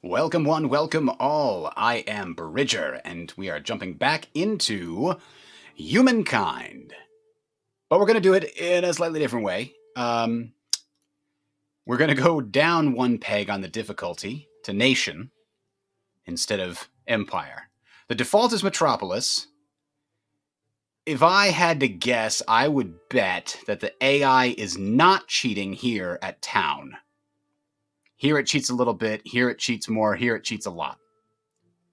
Welcome one, welcome all. I am Bridger, and we are jumping back into Humankind. But we're going to do it in a slightly different way. We're going to go down one peg on the difficulty to Nation instead of Empire. The default is Metropolis. If I had to guess, I would bet that the AI is not cheating here at Town. Here it cheats a little bit, here it cheats more, here it cheats a lot,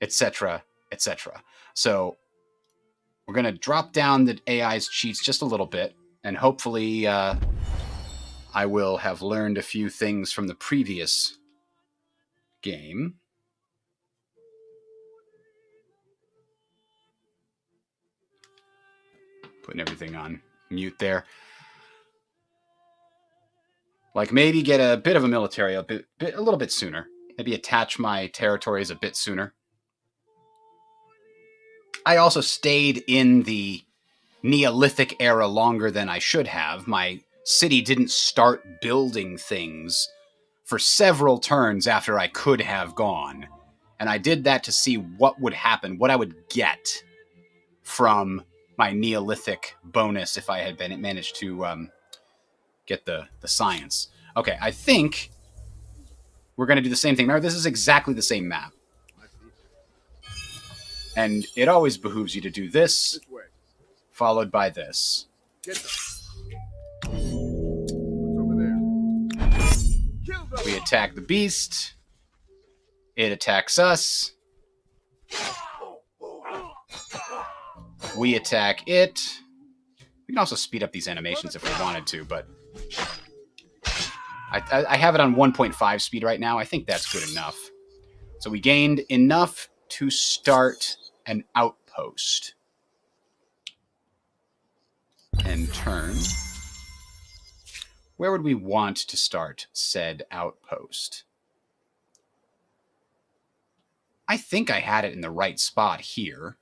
etc., etc. So we're going to drop down the AI's cheats just a little bit, and hopefully I will have learned a few things from the previous game. Putting everything on mute there. Like maybe get a bit of a military a little bit sooner. Maybe attach my territories a bit sooner. I also stayed in the Neolithic era longer than I should have. My city didn't start building things for several turns after I could have gone. And I did that to see what would happen, what I would get from my Neolithic bonus if I had managed to get the science. Okay, I think we're going to do the same thing. Remember, this is exactly the same map. And it always behooves you to do this, followed by this. We attack the beast. It attacks us. We attack it. We can also speed up these animations if we wanted to, but I have it on 1.5 speed right now. I think that's good enough. So we gained enough to start an outpost. And turn. Where would we want to start said outpost? I think I had it in the right spot here.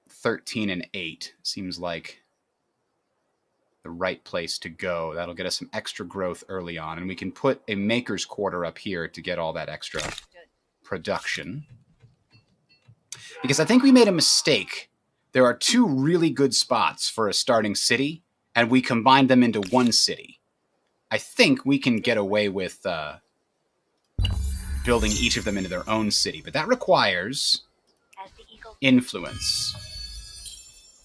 13 and 8 seems like the right place to go. That'll get us some extra growth early on, and we can put a maker's quarter up here to get all that extra production. Because I think we made a mistake. There are two really good spots for a starting city, and we combined them into one city. I think we can get away with building each of them into their own city, but that requires influence.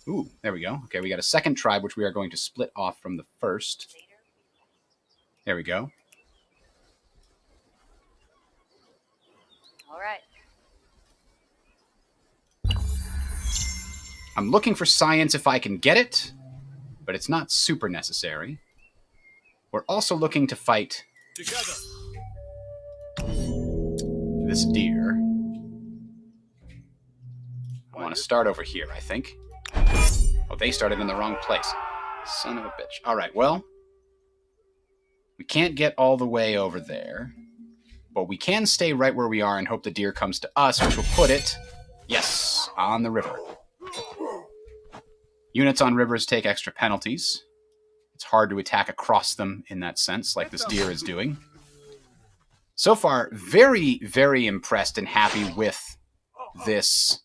Ooh, there we go. Okay, we got a second tribe, which we are going to split off from the first. There we go. All right. I'm looking for science if I can get it, but it's not super necessary. We're also looking to fight this deer. I want to start over here, I think. Oh, they started in the wrong place. Son of a bitch. All right, well, we can't get all the way over there, but we can stay right where we are and hope the deer comes to us, which will put it, yes, on the river. Units on rivers take extra penalties. It's hard to attack across them in that sense, like this deer is doing. So far, very, very impressed and happy with this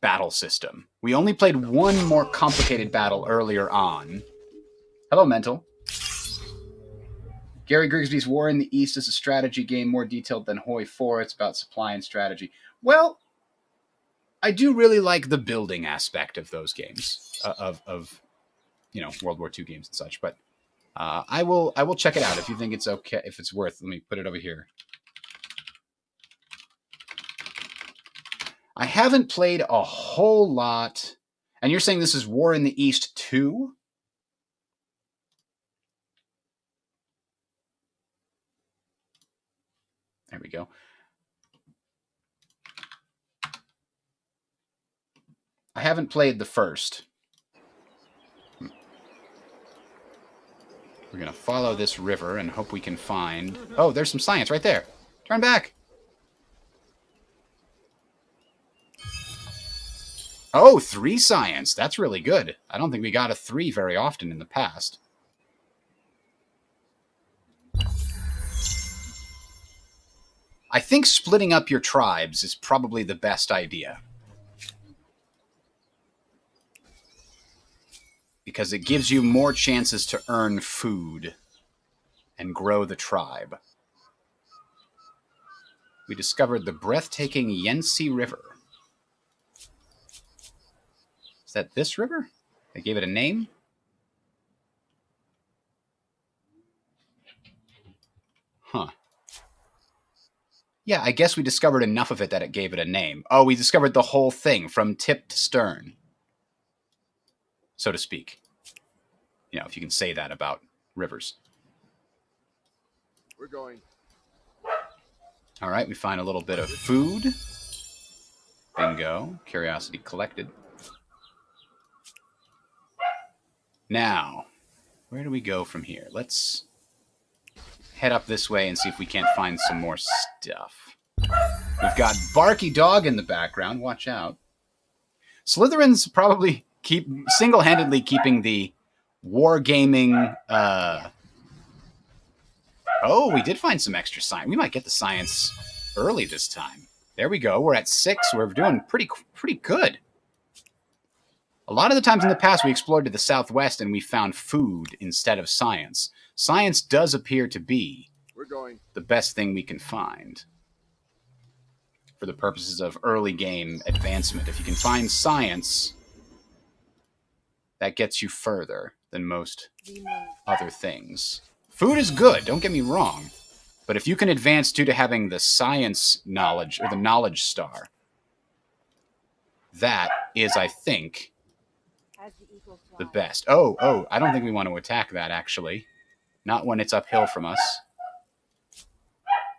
battle system. We only played one more complicated battle earlier on. Hello, Mental. Gary Grigsby's War in the East is a strategy game more detailed than Hoi 4. It's about supply and strategy. Well, I do really like the building aspect of those games, of you know, World War II games and such. But I will check it out if you think it's okay, if it's worth. Let me put it over here. I haven't played a whole lot. And you're saying this is War in the East 2? There we go. I haven't played the first. We're going to follow this river and hope we can find... Oh, there's some science right there. Turn back. Oh, 3 science. That's really good. I don't think we got a 3 very often in the past. I think splitting up your tribes is probably the best idea. Because it gives you more chances to earn food and grow the tribe. We discovered the breathtaking Yangtze River. Is that this river? They gave it a name? Huh. Yeah, I guess we discovered enough of it that it gave it a name. Oh, we discovered the whole thing from tip to stern, so to speak. You know, if you can say that about rivers. We're going. All right, we find a little bit of food. Bingo. Curiosity collected. Now, where do we go from here? Let's head up this way and see if we can't find some more stuff. We've got Barky Dog in the background. Watch out. Slytherin's probably single-handedly keeping the wargaming... Oh, we did find some extra science. We might get the science early this time. There we go. We're at 6. We're doing pretty good. A lot of the times in the past, we explored to the southwest and we found food instead of science. Science does appear to be the best thing we can find for the purposes of early game advancement. If you can find science, that gets you further than most other things. Food is good, don't get me wrong. But if you can advance due to having the science knowledge, or the knowledge star, that is, I think, the best. Oh, I don't think we want to attack that, actually. Not when it's uphill from us.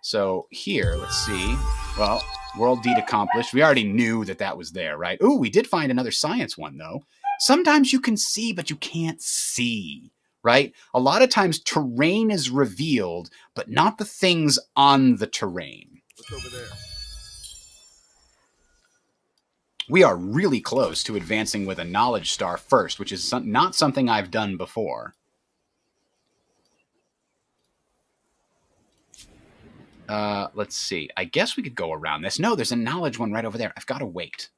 So here, let's see. Well, world deed accomplished. We already knew that that was there, right? Ooh, we did find another science one, though. Sometimes you can see, but you can't see, right? A lot of times terrain is revealed, but not the things on the terrain. What's over there? We are really close to advancing with a knowledge star first, which is not something I've done before. Let's see. I guess we could go around this. No, there's a knowledge one right over there. I've got to wait.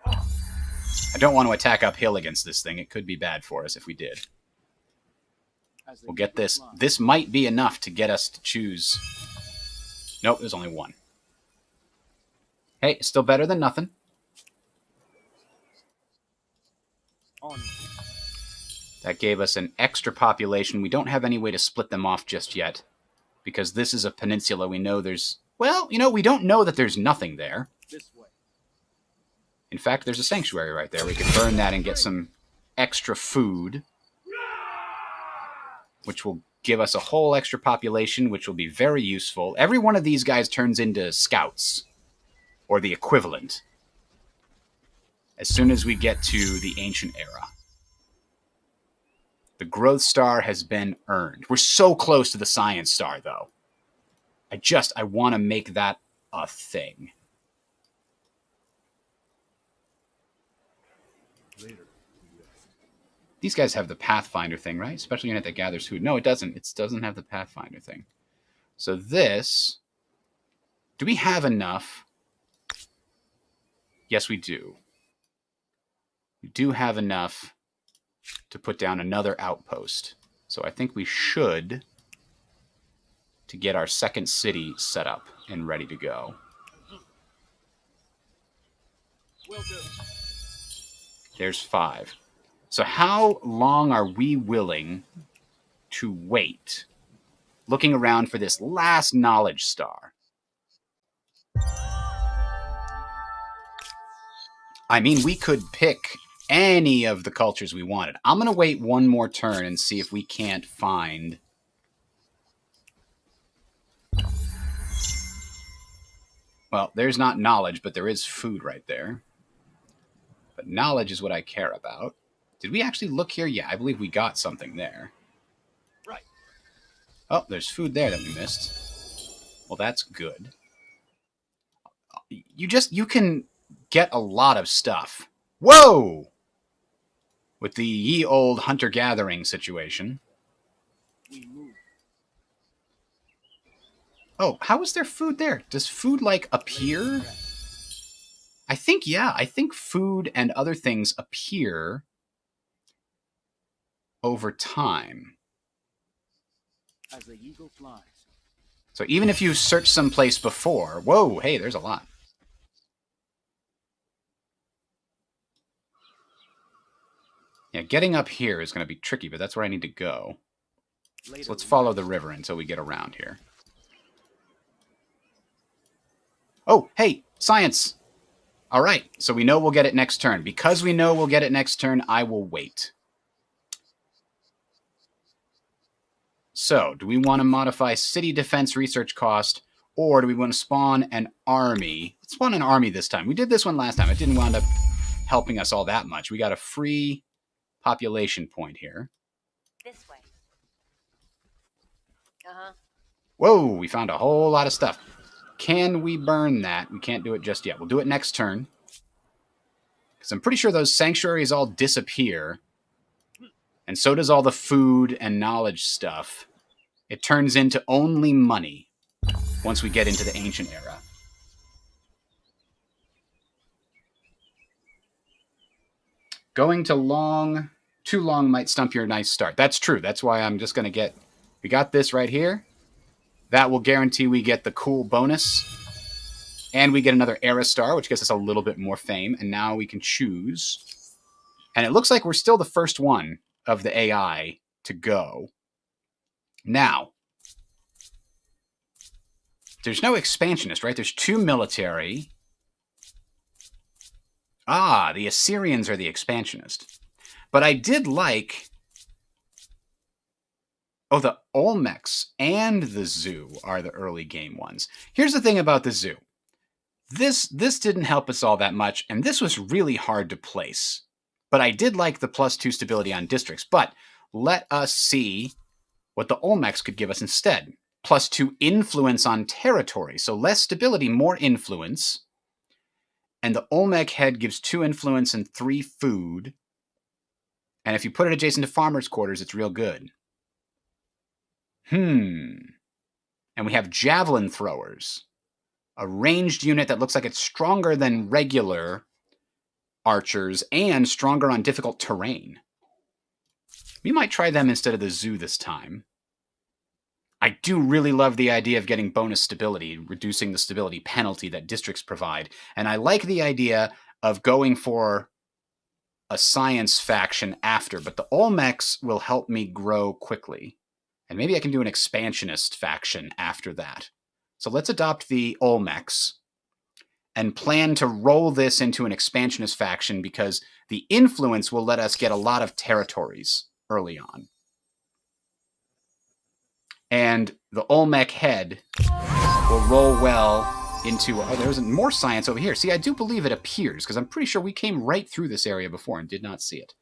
I don't want to attack uphill against this thing. It could be bad for us if we did. We'll get this. This might be enough to get us to choose. Nope, there's only one. Hey, still better than nothing. That gave us an extra population. We don't have any way to split them off just yet. Because this is a peninsula, we know there's... Well, you know, we don't know that there's nothing there. This way. In fact, there's a sanctuary right there. We could burn that and get some extra food. Which will give us a whole extra population, which will be very useful. Every one of these guys turns into scouts. Or the equivalent. As soon as we get to the ancient era. The growth star has been earned. We're so close to the science star, though. I want to make that a thing. Later. These guys have the Pathfinder thing, right? Special unit that gathers food. No, it doesn't. It doesn't have the Pathfinder thing. So this... Do we have enough? Yes, we do. We do have enough to put down another outpost. So I think we should to get our second city set up and ready to go. Will do. There's 5. So how long are we willing to wait? Looking around for this last knowledge star. I mean, we could pick any of the cultures we wanted. I'm going to wait one more turn and see if we can't find... Well, there's not knowledge, but there is food right there. But knowledge is what I care about. Did we actually look here? Yeah, I believe we got something there. Right. Oh, there's food there that we missed. Well, that's good. You can get a lot of stuff. Whoa! With the ye old hunter-gathering situation. We move. Oh, how is there food there? Does food, like, appear? I think, yeah. I think food and other things appear over time. As the eagle flies. So even if you search someplace before... Whoa, hey, there's a lot. Yeah, getting up here is going to be tricky, but that's where I need to go. So let's follow the river until we get around here. Oh, hey, science! All right, so we know we'll get it next turn. Because we know we'll get it next turn, I will wait. So, do we want to modify city defense research cost, or do we want to spawn an army? Let's spawn an army this time. We did this one last time. It didn't wind up helping us all that much. We got a free population point here. This way. Uh-huh. Whoa, we found a whole lot of stuff. Can we burn that? We can't do it just yet. We'll do it next turn. Because I'm pretty sure those sanctuaries all disappear. And so does all the food and knowledge stuff. It turns into only money once we get into the ancient era. Going to too long might stump your nice start. That's true. That's why I'm just going to get... We got this right here. That will guarantee we get the cool bonus. And we get another era star, which gets us a little bit more fame. And now we can choose. And it looks like we're still the first one of the AI to go. Now, there's no expansionist, right? There's 2 military. Ah, the Assyrians are the expansionist. But I did like... Oh, the Olmecs and the zoo are the early game ones. Here's the thing about the zoo. This didn't help us all that much, and this was really hard to place. But I did like the +2 stability on districts. But let us see what the Olmecs could give us instead. +2 influence on territory. So less stability, more influence. And the Olmec head gives 2 influence and 3 food. And if you put it adjacent to farmers' quarters, it's real good. And we have javelin throwers. A ranged unit that looks like it's stronger than regular archers and stronger on difficult terrain. We might try them instead of the zoo this time. I do really love the idea of getting bonus stability, reducing the stability penalty that districts provide. And I like the idea of going for a science faction after, but the Olmecs will help me grow quickly. And maybe I can do an expansionist faction after that. So let's adopt the Olmecs and plan to roll this into an expansionist faction because the influence will let us get a lot of territories early on. And the Olmec head will roll well into... Oh, there's more science over here. See, I do believe it appears, because I'm pretty sure we came right through this area before and did not see it.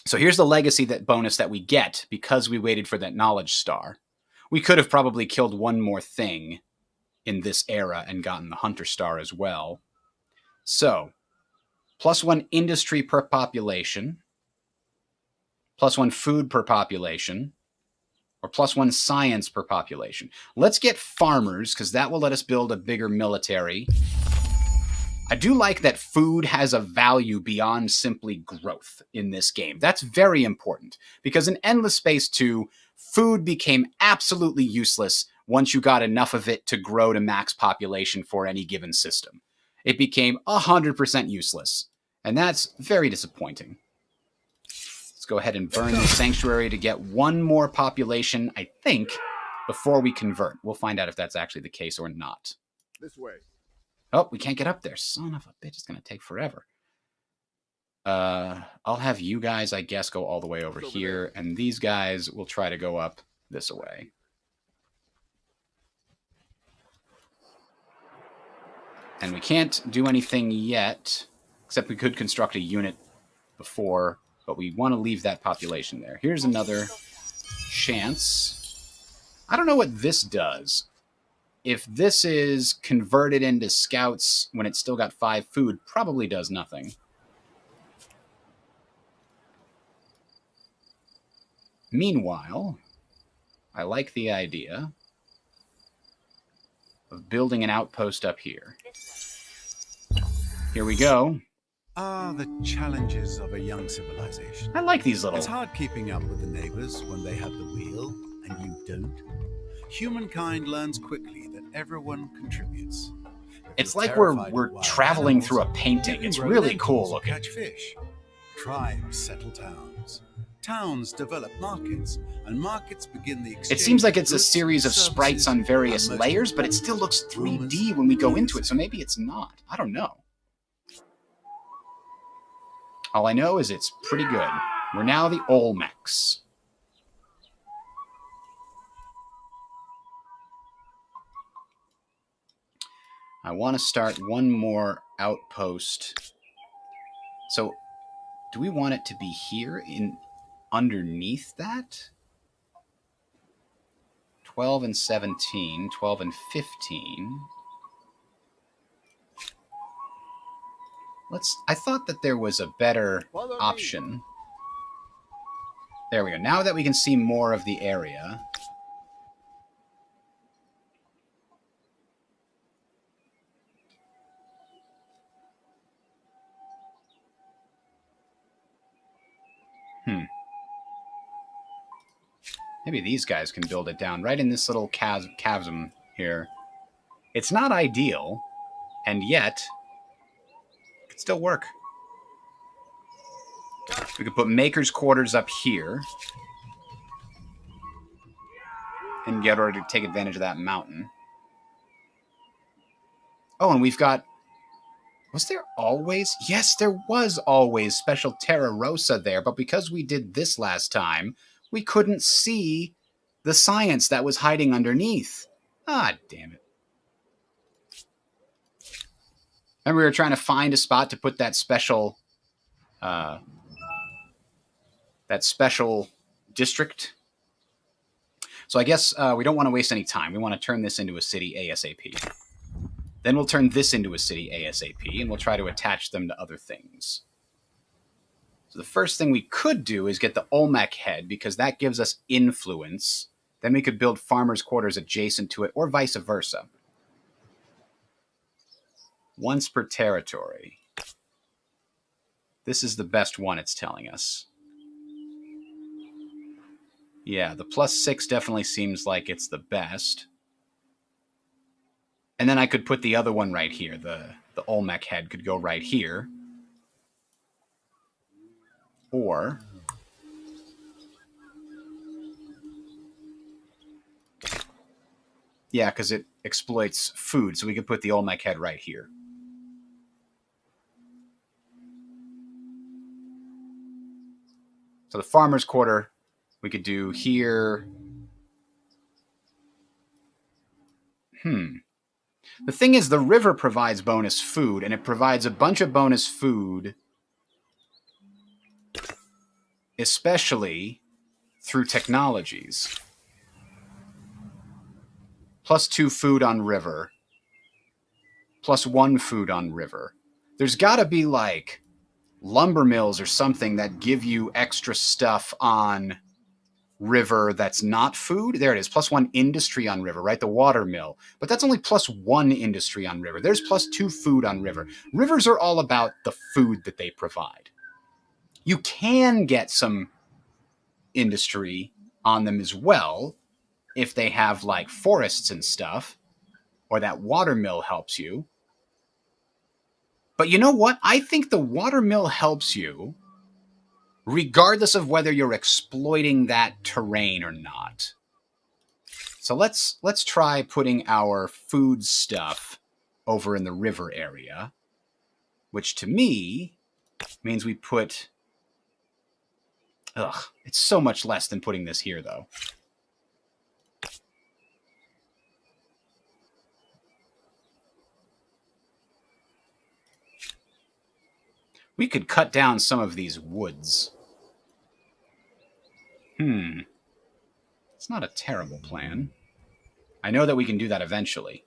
So here's the legacy bonus that we get because we waited for that knowledge star. We could have probably killed one more thing in this era and gotten the hunter star as well. So, +1 industry per population, +1 food per population, or +1 science per population. Let's get farmers, because that will let us build a bigger military. I do like that food has a value beyond simply growth in this game. That's very important, because in Endless Space 2, food became absolutely useless once you got enough of it to grow to max population for any given system. It became 100% useless, and that's very disappointing. Let's go ahead and burn the sanctuary to get 1 more population, I think, before we convert. We'll find out if that's actually the case or not. This way. Oh, we can't get up there. Son of a bitch, it's going to take forever. I'll have you guys, I guess, go all the way over here, and these guys will try to go up this way. And we can't do anything yet, except we could construct a unit before, but we want to leave that population there. Here's another chance. I don't know what this does. If this is converted into scouts when it's still got 5 food, probably does nothing. Meanwhile, I like the idea of building an outpost up here. Here we go. Ah, the challenges of a young civilization. I like these little... It's hard keeping up with the neighbors when they have the wheel and you don't. Humankind learns quickly that everyone contributes. It's like we're traveling through a painting. It's really cool looking. Catch fish. Tribes settle towns. Towns develop markets, and markets begin the exchange. It seems like it's a series of sprites on various layers, but it still looks 3D when we go into it, so maybe it's not. I don't know. All I know is it's pretty good. We're now the Olmecs. I want to start one more outpost. So, do we want it to be here in underneath that? 12 and 17, 12 and 15. I thought that there was a better option. There we go. Now that we can see more of the area. Maybe these guys can build it down right in this little chasm here. It's not ideal, and yet it could still work. We could put Maker's Quarters up here and get her to take advantage of that mountain. Oh, and we've got... Was there always... Yes, there was always Special Terra Rosa there, but because we did this last time, we couldn't see the science that was hiding underneath. Ah, damn it. And we were trying to find a spot to put that special district. So I guess we don't want to waste any time. We want to turn this into a city ASAP. Then we'll turn this into a city ASAP, and we'll try to attach them to other things. So the first thing we could do is get the Olmec head, because that gives us influence. Then we could build farmers' quarters adjacent to it, or vice versa. Once per territory. This is the best one, it's telling us. Yeah, the +6 definitely seems like it's the best. And then I could put the other one right here. The Olmec head could go right here. Or... yeah, because it exploits food, so we could put the Olmec head right here. So the farmer's quarter we could do here. The thing is, the river provides bonus food, and it provides a bunch of bonus food, especially through technologies. +2 food on river. +1 food on river. There's got to be, like, lumber mills or something that give you extra stuff on river that's not food. There it is. +1 industry on river, right? The water mill. But that's only +1 industry on river. There's +2 food on river. Rivers are all about the food that they provide. You can get some industry on them as well if they have, like, forests and stuff, or that water mill helps you. But you know what? I think the water mill helps you regardless of whether you're exploiting that terrain or not. So let's try putting our food stuff over in the river area, which to me means we put... Ugh, it's so much less than putting this here, though. We could cut down some of these woods. It's not a terrible plan. I know that we can do that eventually.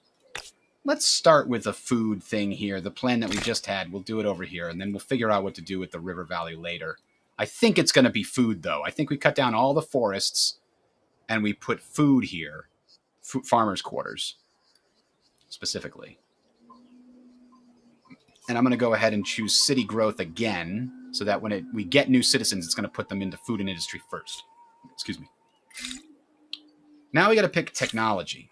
Let's start with the food thing here. The plan that we just had, we'll do it over here, and then we'll figure out what to do with the river valley later. I think it's going to be food, though. I think we cut down all the forests, and we put food here. Farmers' quarters. specifically. And I'm going to go ahead and choose city growth again, so that when we get new citizens, it's going to put them into food and industry first. Excuse me. Now we got to pick technology.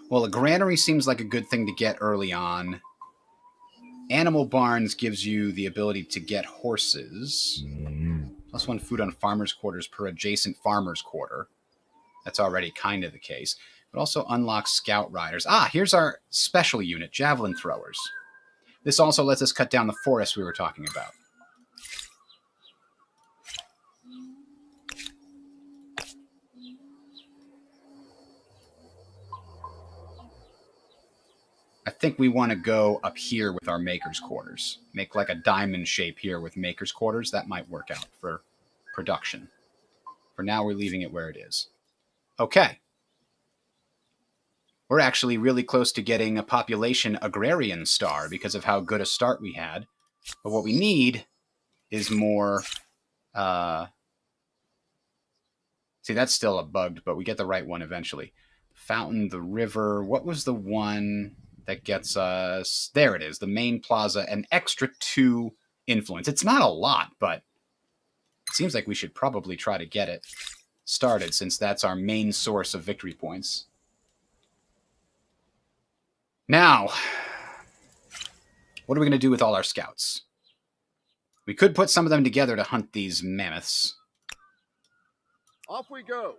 Well, a granary seems like a good thing to get early on. Animal barns gives you the ability to get horses. Plus 1 food on farmer's quarters per adjacent farmer's quarter. That's already kind of the case. But also unlocks scout riders. Ah, here's our special unit, javelin throwers. This also lets us cut down the forest we were talking about. I think we want to go up here with our maker's quarters. Make like a diamond shape here with maker's quarters. That might work out for production. For now, we're leaving it where it is. Okay. We're actually really close to getting a population agrarian star because of how good a start we had. But what we need is more... see, that's still a bugged, but we get the right one eventually. Fountain, the river. What was the one that gets us... There it is, the main plaza. An extra 2 influence. It's not a lot, but it seems like we should probably try to get it started since that's our main source of victory points. Now, what are we going to do with all our scouts? We could put some of them together to hunt these mammoths. Off we go.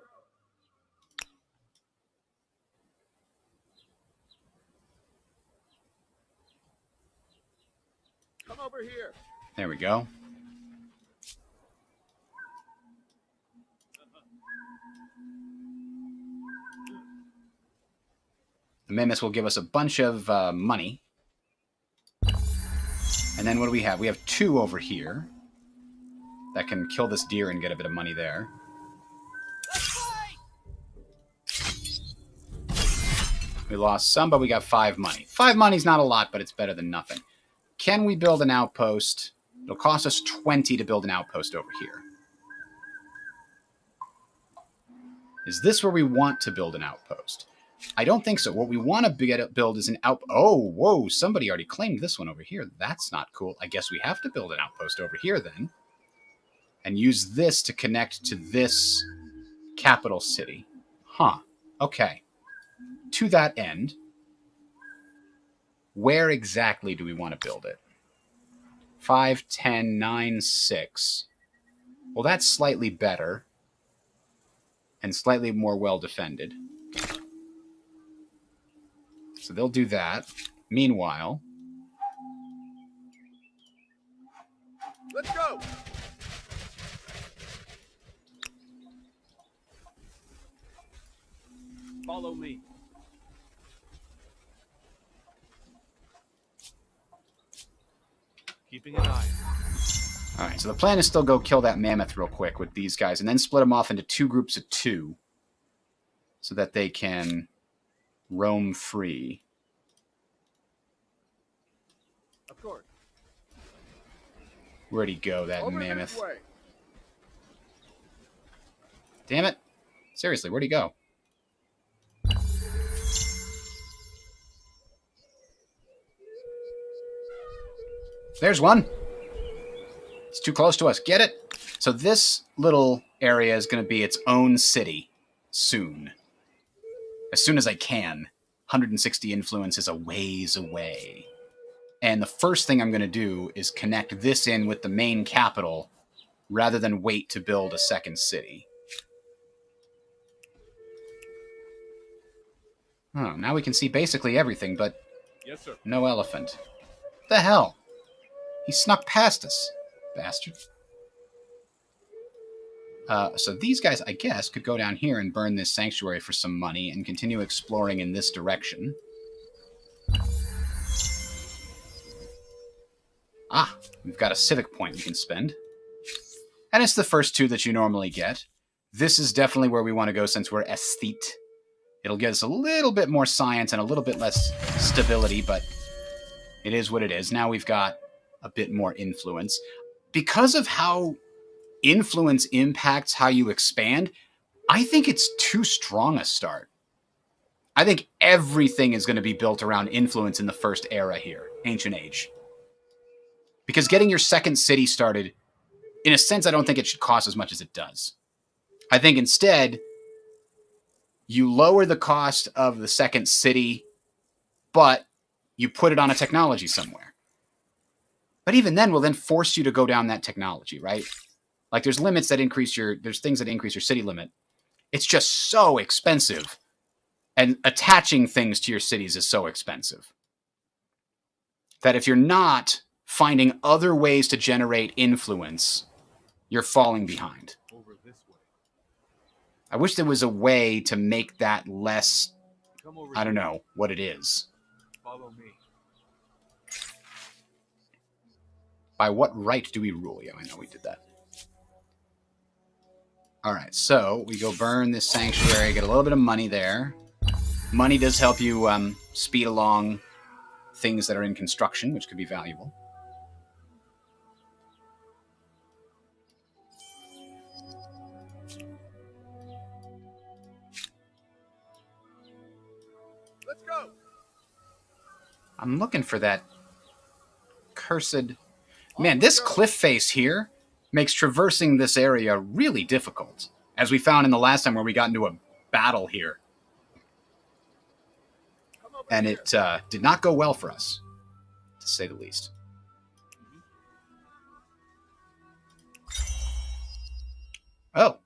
Come over here. There we go. The mammoths will give us a bunch of money. And then what do we have? We have 2 over here that can kill this deer and get a bit of money there. We lost some, but we got 5 money. 5 money's not a lot, but it's better than nothing. Can we build an outpost? It'll cost us 20 to build an outpost over here. Is this where we want to build an outpost? I don't think so. What we want to build is an outpost. Oh, whoa, somebody already claimed this one over here. That's not cool. I guess we have to build an outpost over here then. And use this to connect to this capital city. Huh. Okay. To that end, where exactly do we want to build it? 5, 10, 9, 6. Well, that's slightly better. And slightly more well-defended. So they'll do that. Meanwhile... Let's go! Follow me. Keeping an eye. All right, so the plan is still go kill that mammoth real quick with these guys, and then split them off into 2 groups of 2, so that they can roam free. Of course. Where'd he go, that Over mammoth? this way. Damn it! Seriously, where'd he go? There's one. It's too close to us. Get it? So this little area is going to be its own city soon. As soon as I can. 160 influence is a ways away. And the first thing I'm going to do is connect this in with the main capital rather than wait to build a second city. Oh, now we can see basically everything, but Yes, sir. no elephant. What the hell? He snuck past us, bastard. So these guys, I guess, could go down here and burn this sanctuary for some money and continue exploring in this direction. Ah, we've got a civic point we can spend. And it's the first 2 that you normally get. This is definitely where we want to go since we're aesthete. It'll give us a little bit more science and a little bit less stability, but it is what it is. Now we've got a bit more influence. Because of how influence impacts how you expand, I think it's too strong a start. I think everything is going to be built around influence in the first era here, Ancient Age. Because getting your second city started, in a sense, I don't think it should cost as much as it does. I think instead, you lower the cost of the second city, but you put it on a technology somewhere. But even then, we'll then force you to go down that technology, right? Like there's limits that increase there's things that increase your city limit. It's just so expensive. And attaching things to your cities is so expensive that if you're not finding other ways to generate influence, you're falling behind. Over this way. I wish there was a way to make that less, Come over I don't here. know what it is. Follow me. By what right do we rule? Yeah, I know we did that. All right, so we go burn this sanctuary, get a little bit of money there. Money does help you speed along things that are in construction, which could be valuable. Let's go. I'm looking for that cursed... Man, this cliff face here makes traversing this area really difficult, as we found in the last time where we got into a battle here. Come over And here. it did not go well for us, to say the least. Oh.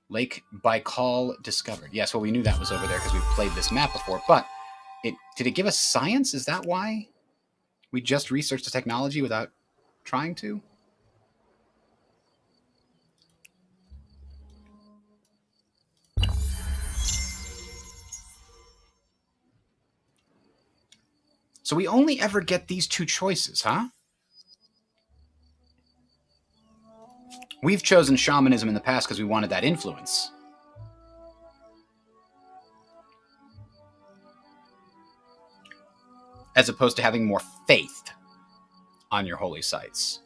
Lake Baikal discovered. Yes, well, we knew that was over there because we've played this map before, but did it give us science? Is that why we just researched the technology without trying to? So we only ever get these two choices, huh? We've chosen shamanism in the past because we wanted that influence. As opposed to having more faith on your holy sites.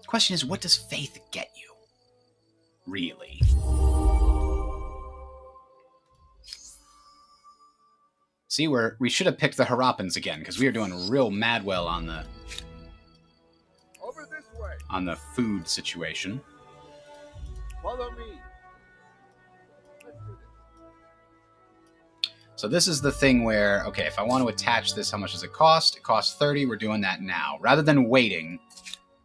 The question is, what does faith get you? Really? See, we should have picked the Harappans again, because we are doing real mad well on the Over this way. on the food situation. Follow me. Let's do this. So this is the thing where, okay, if I want to attach this, how much does it cost? It costs 30. We're doing that now. Rather than waiting,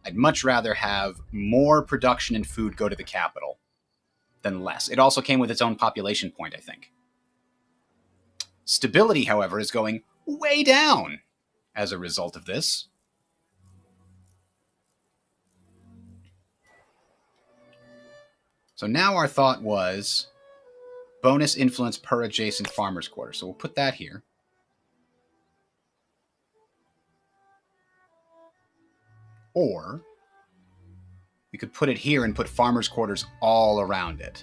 I'd much rather have more production and food go to the capital than less. It also came with its own population point, I think. Stability, however, is going way down as a result of this. So now our thought was bonus influence per adjacent farmer's quarter. So we'll put that here. Or we could put it here and put farmer's quarters all around it.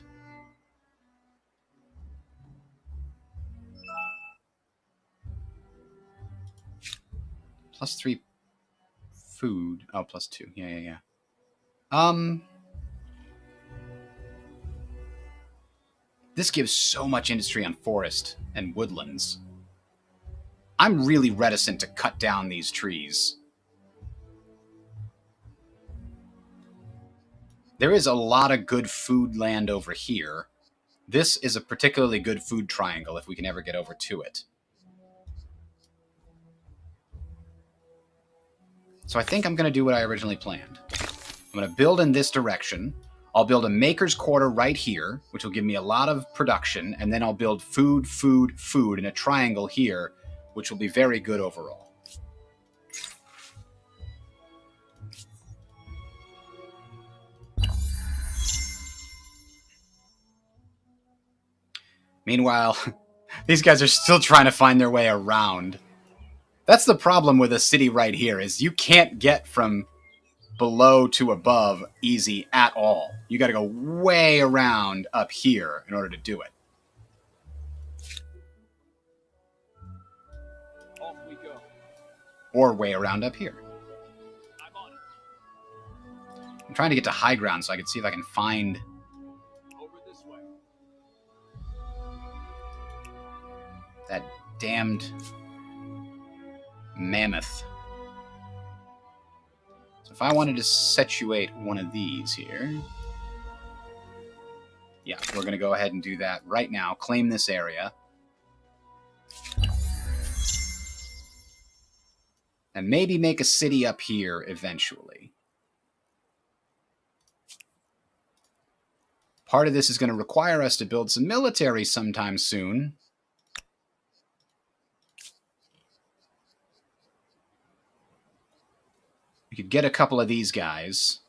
+3 food. Oh, +2. Yeah. This gives so much industry on forest and woodlands. I'm really reticent to cut down these trees. There is a lot of good food land over here. This is a particularly good food triangle if we can ever get over to it. So I think I'm going to do what I originally planned. I'm going to build in this direction. I'll build a maker's quarter right here, which will give me a lot of production, and then I'll build food, food, food in a triangle here, which will be very good overall. Meanwhile, these guys are still trying to find their way around. That's the problem with a city right here, is you can't get from below to above easy at all. You got to go way around up here in order to do it. Off we go. Or way around up here. I'm on it. I'm trying to get to high ground so I can see if I can find Over this way. that damned mammoth. So if I wanted to situate one of these here, yeah, we're going to go ahead and do that right now. Claim this area. And maybe make a city up here eventually. Part of this is going to require us to build some military sometime soon. We could get a couple of these guys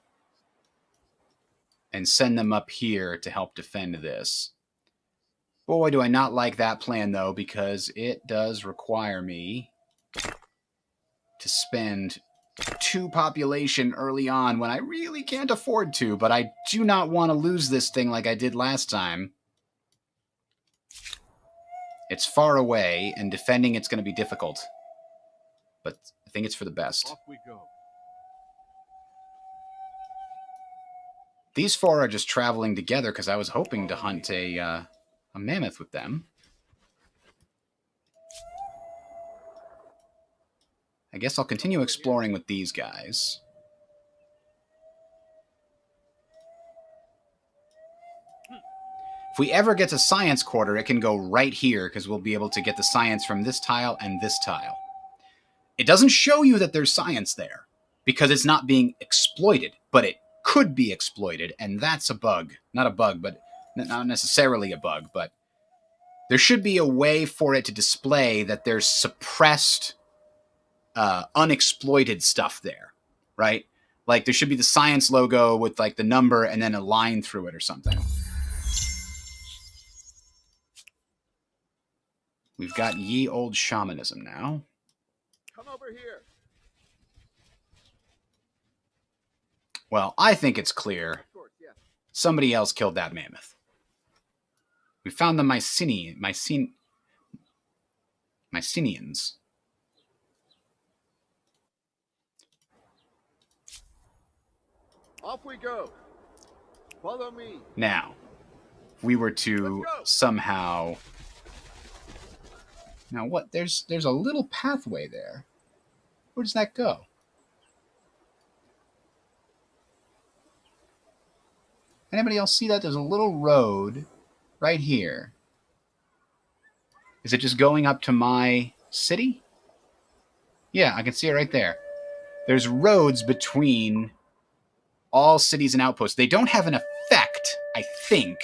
and send them up here to help defend this. Boy, do I not like that plan, though, because it does require me to spend 2 population early on when I really can't afford to, but I do not want to lose this thing like I did last time. It's far away, and defending it's going to be difficult. But I think it's for the best. Off we go. These 4 are just traveling together because I was hoping to hunt a mammoth with them. I guess I'll continue exploring with these guys. If we ever get to Science Quarter, it can go right here because we'll be able to get the science from this tile and this tile. It doesn't show you that there's science there because it's not being exploited, but it could be exploited, and that's a bug. Not a bug, but not necessarily a bug, but there should be a way for it to display that there's suppressed unexploited stuff there, right? Like there should be the science logo with like the number and then a line through it or something. We've got ye old shamanism now. Come over here. Well, I think it's clear Of course, yes. somebody else killed that mammoth. We found the Mycenians. Off we go. Follow me. Now, if we were to somehow... Now what? There's a little pathway there. Where does that go? Anybody else see that? There's a little road right here. Is it just going up to my city? Yeah, I can see it right there. There's roads between all cities and outposts. They don't have an effect, I think,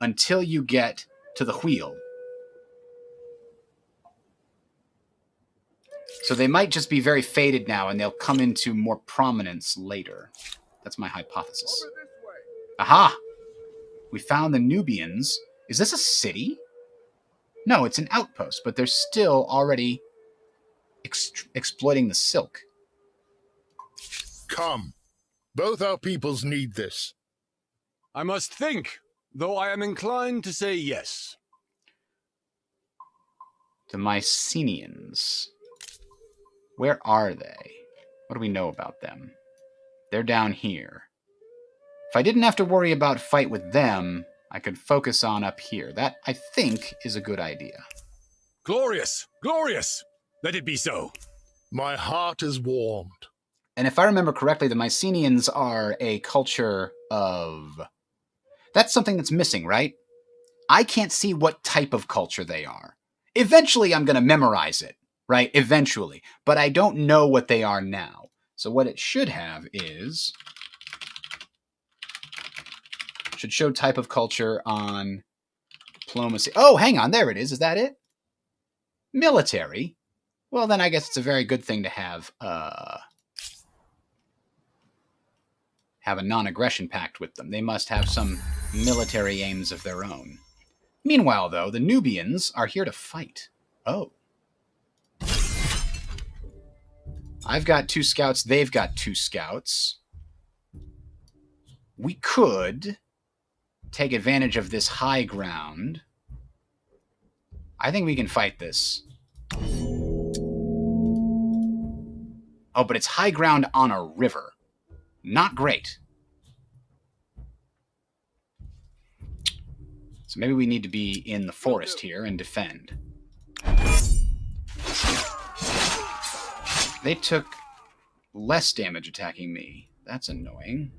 until you get to the wheel. So they might just be very faded now, and they'll come into more prominence later. That's my hypothesis. Over this way. Aha! We found the Nubians. Is this a city? No, it's an outpost, but they're still already exploiting the silk. Come. Both our peoples need this. I must think, though I am inclined to say yes. The Mycenians. Where are they? What do we know about them? They're down here. If I didn't have to worry about fight with them, I could focus on up here. That, I think, is a good idea. Glorious! Glorious! Let it be so. My heart is warmed. And if I remember correctly, the Mycenians are a culture of... That's something that's missing, right? I can't see what type of culture they are. Eventually, I'm going to memorize it, right? Eventually. But I don't know what they are now. So what it should have is... Should show type of culture on diplomacy. Oh, hang on. There it is. Is that it? Military. Well, then I guess it's a very good thing to have a non-aggression pact with them. They must have some military aims of their own. Meanwhile, though, the Nubians are here to fight. Oh. I've got 2 scouts. They've got 2 scouts. We could take advantage of this high ground. I think we can fight this. Oh, but it's high ground on a river, Not great. So maybe we need to be in the forest here and defend. They took less damage attacking me. That's annoying.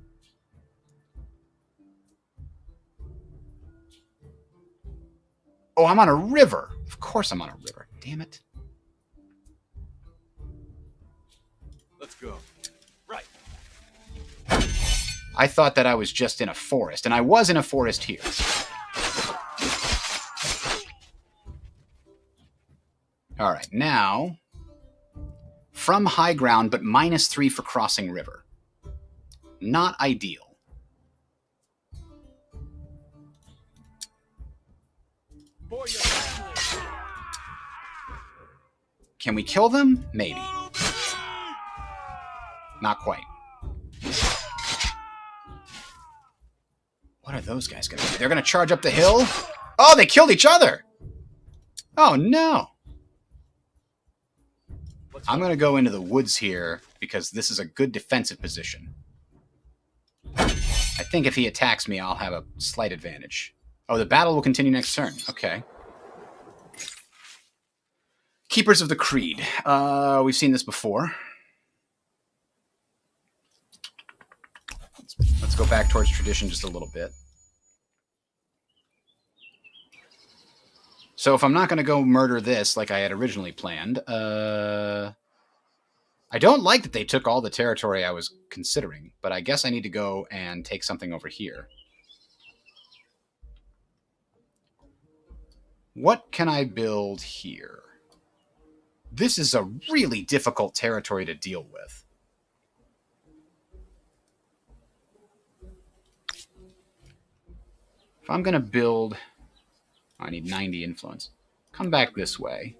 Oh, I'm on a river. Of course I'm on a river. Damn it. Let's go. Right. I thought that I was just in a forest, and I was in a forest here. All right, now, from high ground, but -3 for crossing river. Not ideal. Can we kill them? Maybe. Not quite. What are those guys going to do? They're going to charge up the hill? Oh, they killed each other! Oh, no. I'm going to go into the woods here because this is a good defensive position. I think if he attacks me, I'll have a slight advantage. Oh, the battle will continue next turn. Okay. Keepers of the Creed. We've seen this before. Let's go back towards tradition just a little bit. So if I'm not going to go murder this like I had originally planned, I don't like that they took all the territory I was considering, but I guess I need to go and take something over here. What can I build here? This is a really difficult territory to deal with. If I'm going to build... I need 90 influence. Come back this way.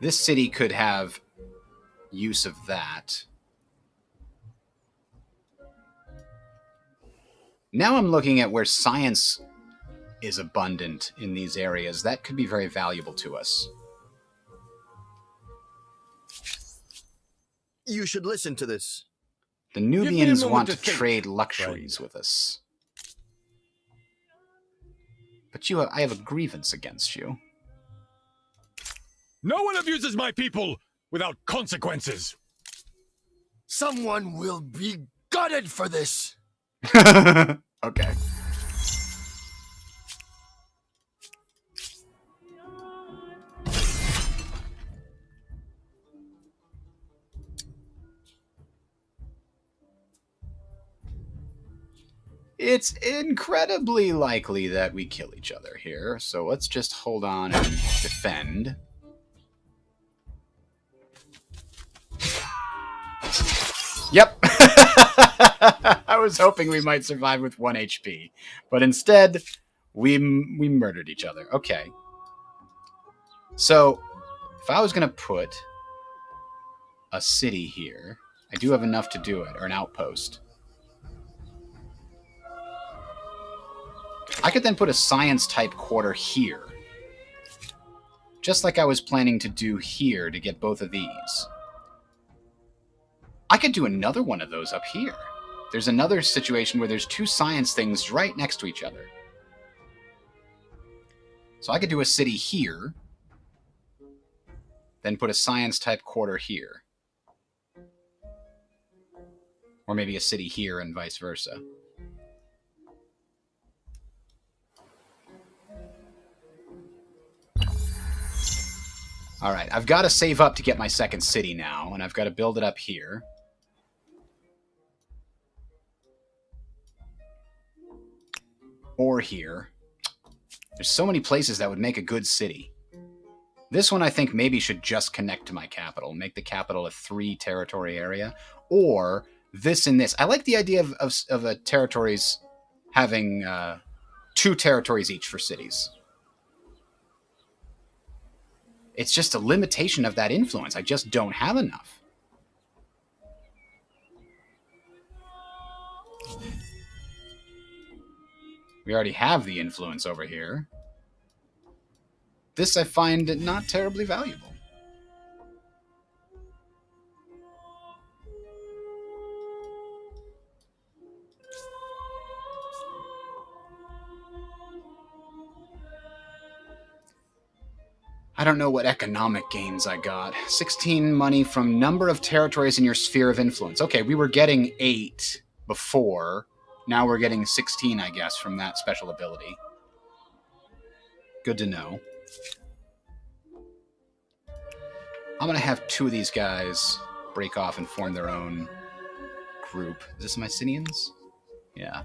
This city could have use of that. Now I'm looking at where science is abundant in these areas. That could be very valuable to us. You should listen to this. The Nubians want to think, trade luxuries with us. But I have a grievance against you. No one abuses my people without consequences. Someone will be gutted for this. Okay. It's incredibly likely that we kill each other here, so let's just hold on and defend. Yep. I was hoping we might survive with 1 HP, but instead we murdered each other. Okay. So if I was going to put a city here, I do have enough to do it, or an outpost. I could then put a science-type quarter here. Just like I was planning to do here to get both of these. I could do another one of those up here. There's another situation where there's 2 science things right next to each other. So I could do a city here, then put a science-type quarter here. Or maybe a city here and vice versa. Alright, I've got to save up to get my second city now, and I've got to build it up here. Or here. There's so many places that would make a good city. This one I think maybe should just connect to my capital, make the capital a 3-territory area, or this and this. I like the idea of territories having 2 territories each for cities. It's just a limitation of that influence. I just don't have enough. We already have the influence over here. This I find not terribly valuable. I don't know what economic gains I got. 16 money from number of territories in your sphere of influence. Okay, we were getting 8 before. Now we're getting 16, I guess, from that special ability. Good to know. I'm going to have 2 of these guys break off and form their own group. Is this Mycenians? Yeah.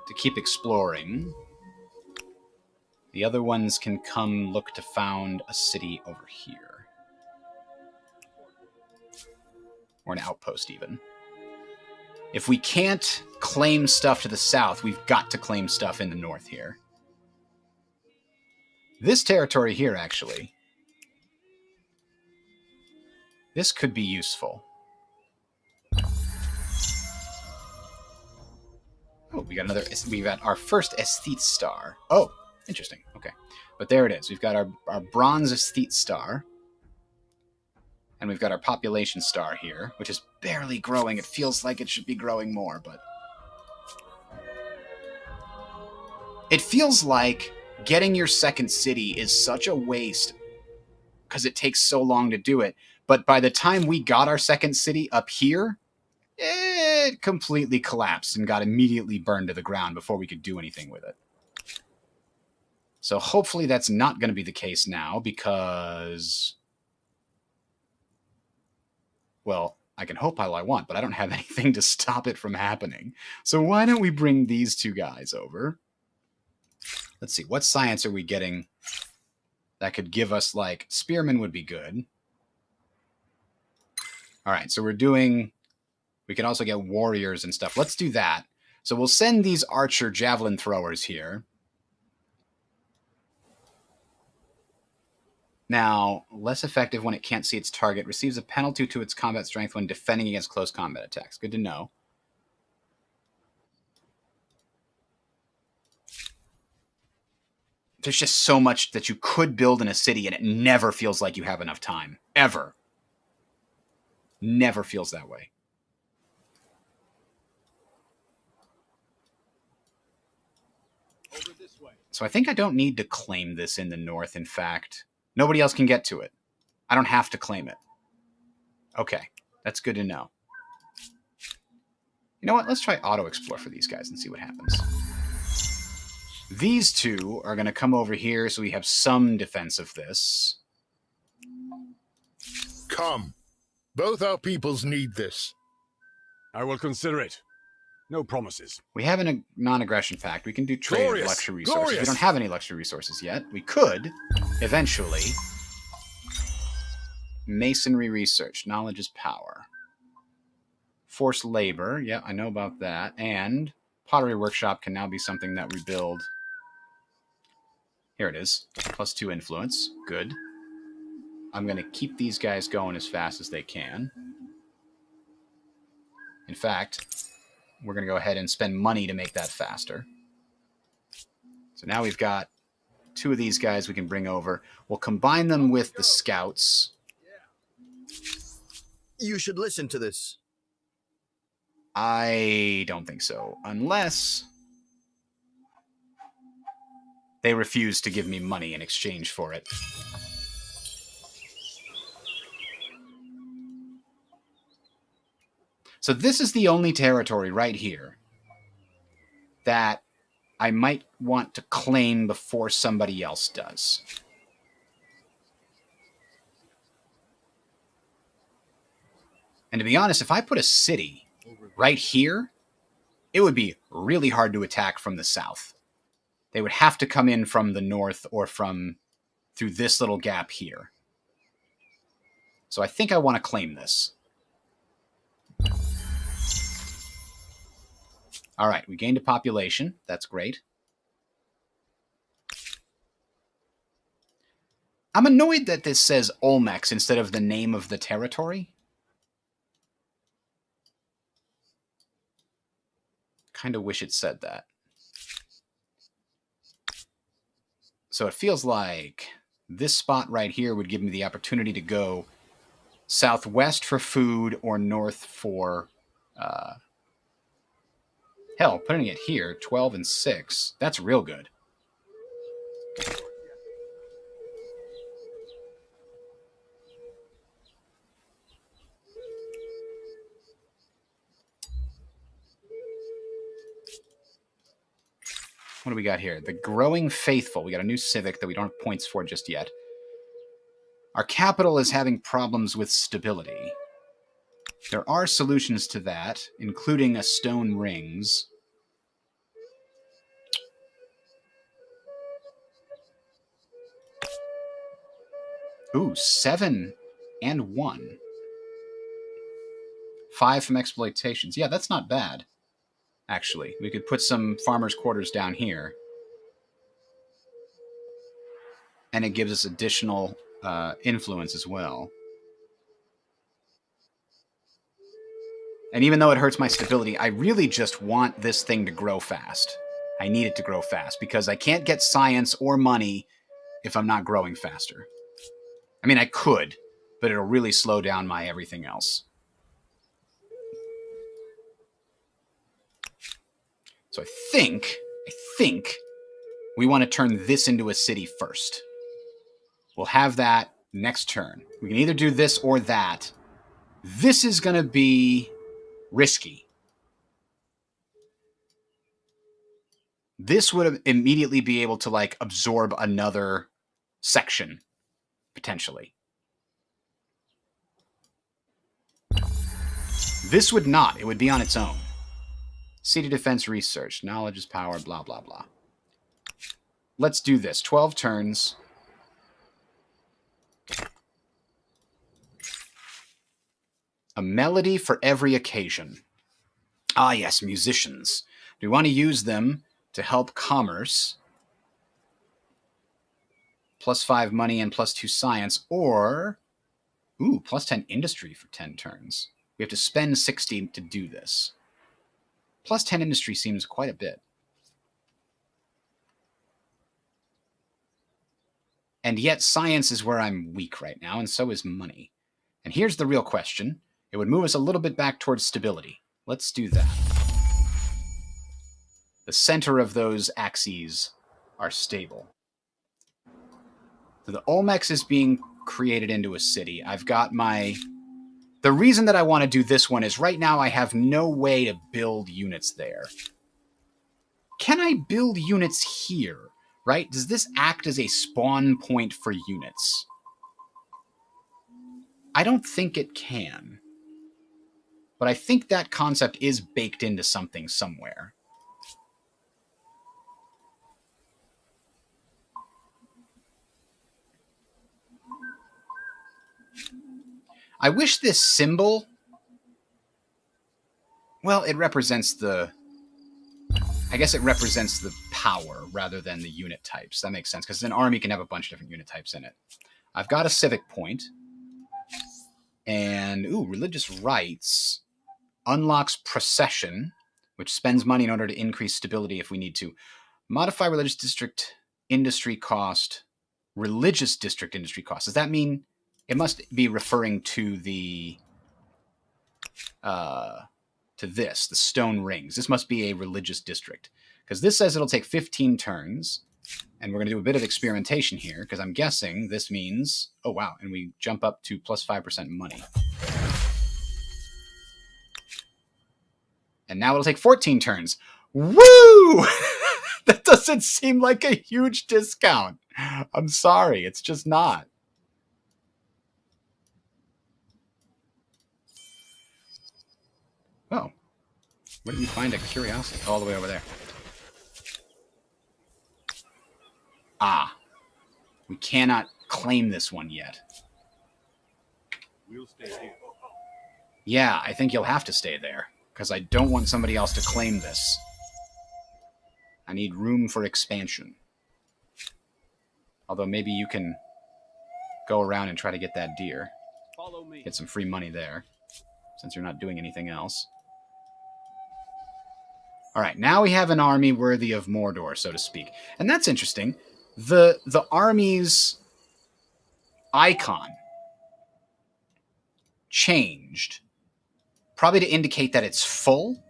To keep exploring. The other ones can come look to found a city over here. Or an outpost, even. If we can't claim stuff to the south, we've got to claim stuff in the north here. This territory here, actually. This could be useful. Oh, we got our first aesthete star. Oh, interesting. Okay. But there it is. We've got our bronze aesthete star. And we've got our population star here, which is barely growing. It feels like it should be growing more, but... It feels like getting your second city is such a waste because it takes so long to do it. But by the time we got our second city up here, it completely collapsed and got immediately burned to the ground before we could do anything with it. So hopefully that's not going to be the case now because... Well, I can hope all I want, but I don't have anything to stop it from happening. So why don't we bring these 2 guys over? Let's see, what science are we getting that could give us, like, spearmen would be good. All right, so we're doing... We can also get warriors and stuff. Let's do that. So we'll send these archer javelin throwers here. Now, less effective when it can't see its target. Receives a penalty to its combat strength when defending against close combat attacks. Good to know. There's just so much that you could build in a city, and it never feels like you have enough time. Ever. Never feels that way. Over this way. So I think I don't need to claim this in the north, in fact. Nobody else can get to it. I don't have to claim it. Okay, that's good to know. You know what? Let's try auto-explore for these guys and see what happens. These 2 are going to come over here so we have some defense of this. Come. Both our peoples need this. I will consider it. No promises. We have a non-aggression pact. We can do trade of Glorious! luxury resources. Glorious! We don't have any luxury resources yet. We could, eventually. Masonry research. Knowledge is power. Forced labor. Yeah, I know about that. And pottery workshop can now be something that we build. Here it is. +2 influence. Good. I'm going to keep these guys going as fast as they can. In fact... We're going to go ahead and spend money to make that faster. So now we've got 2 of these guys we can bring over. We'll combine them with the scouts. You should listen to this. I don't think so. Unless they refuse to give me money in exchange for it. So this is the only territory right here that I might want to claim before somebody else does. And to be honest, if I put a city right here, it would be really hard to attack from the south. They would have to come in from the north or from through this little gap here. So I think I want to claim this. All right, we gained a population. That's great. I'm annoyed that this says Olmecs instead of the name of the territory. Kind of wish it said that. So it feels like this spot right here would give me the opportunity to go southwest for food or north for... hell, putting it here, 12 and 6, that's real good. What do we got here? The Growing Faithful. We got a new civic that we don't have points for just yet. Our capital is having problems with stability. There are solutions to that, including a stone rings. Ooh, 7 and 1. 5 from exploitations. Yeah, that's not bad, actually. We could put some farmers' quarters down here. And it gives us additional influence as well. And even though it hurts my stability, I really just want this thing to grow fast. I need it to grow fast because I can't get science or money if I'm not growing faster. I mean, I could, but it'll really slow down my everything else. So I think we want to turn this into a city first. We'll have that next turn. We can either do this or that. This is going to be risky. This would immediately be able to, like, absorb another section, potentially. This would not. It would be on its own. City defense research. Knowledge is power, blah, blah, blah. Let's do this. 12 turns. A melody for every occasion. Ah, yes, musicians. Do we want to use them to help commerce? +5 money and +2 science, or... Ooh, +10 industry for 10 turns. We have to spend 60 to do this. +10 industry seems quite a bit. And yet science is where I'm weak right now, and so is money. And here's the real question. It would move us a little bit back towards stability. Let's do that. The center of those axes are stable. So the Olmecs is being created into a city. I've got my... The reason that I want to do this one is right now I have no way to build units there. Can I build units here? Right? Does this act as a spawn point for units? I don't think it can. But I think that concept is baked into something somewhere. I wish this symbol... Well, it represents the... I guess it represents the power rather than the unit types. That makes sense, because an army can have a bunch of different unit types in it. I've got a civic point. And, ooh, religious rites unlocks procession, which spends money in order to increase stability if we need to. Modify religious district industry cost, religious district industry cost. Does that mean it must be referring to the the stone rings? This must be a religious district, because this says it'll take 15 turns, and we're going to do a bit of experimentation here, because I'm guessing this means, oh wow, and we jump up to +5% money. And now it'll take 14 turns. Woo! That doesn't seem like a huge discount. I'm sorry, it's just not. Oh. Where did we find a curiosity? All the way over there. Ah. We cannot claim this one yet. We'll stay here. Yeah, I think you'll have to stay there, because I don't want somebody else to claim this. I need room for expansion. Although maybe you can go around and try to get that deer. Follow me. Get some free money there, since you're not doing anything else. All right, now we have an army worthy of Mordor, so to speak. And that's interesting. The army's icon changed. Probably to indicate that it's full.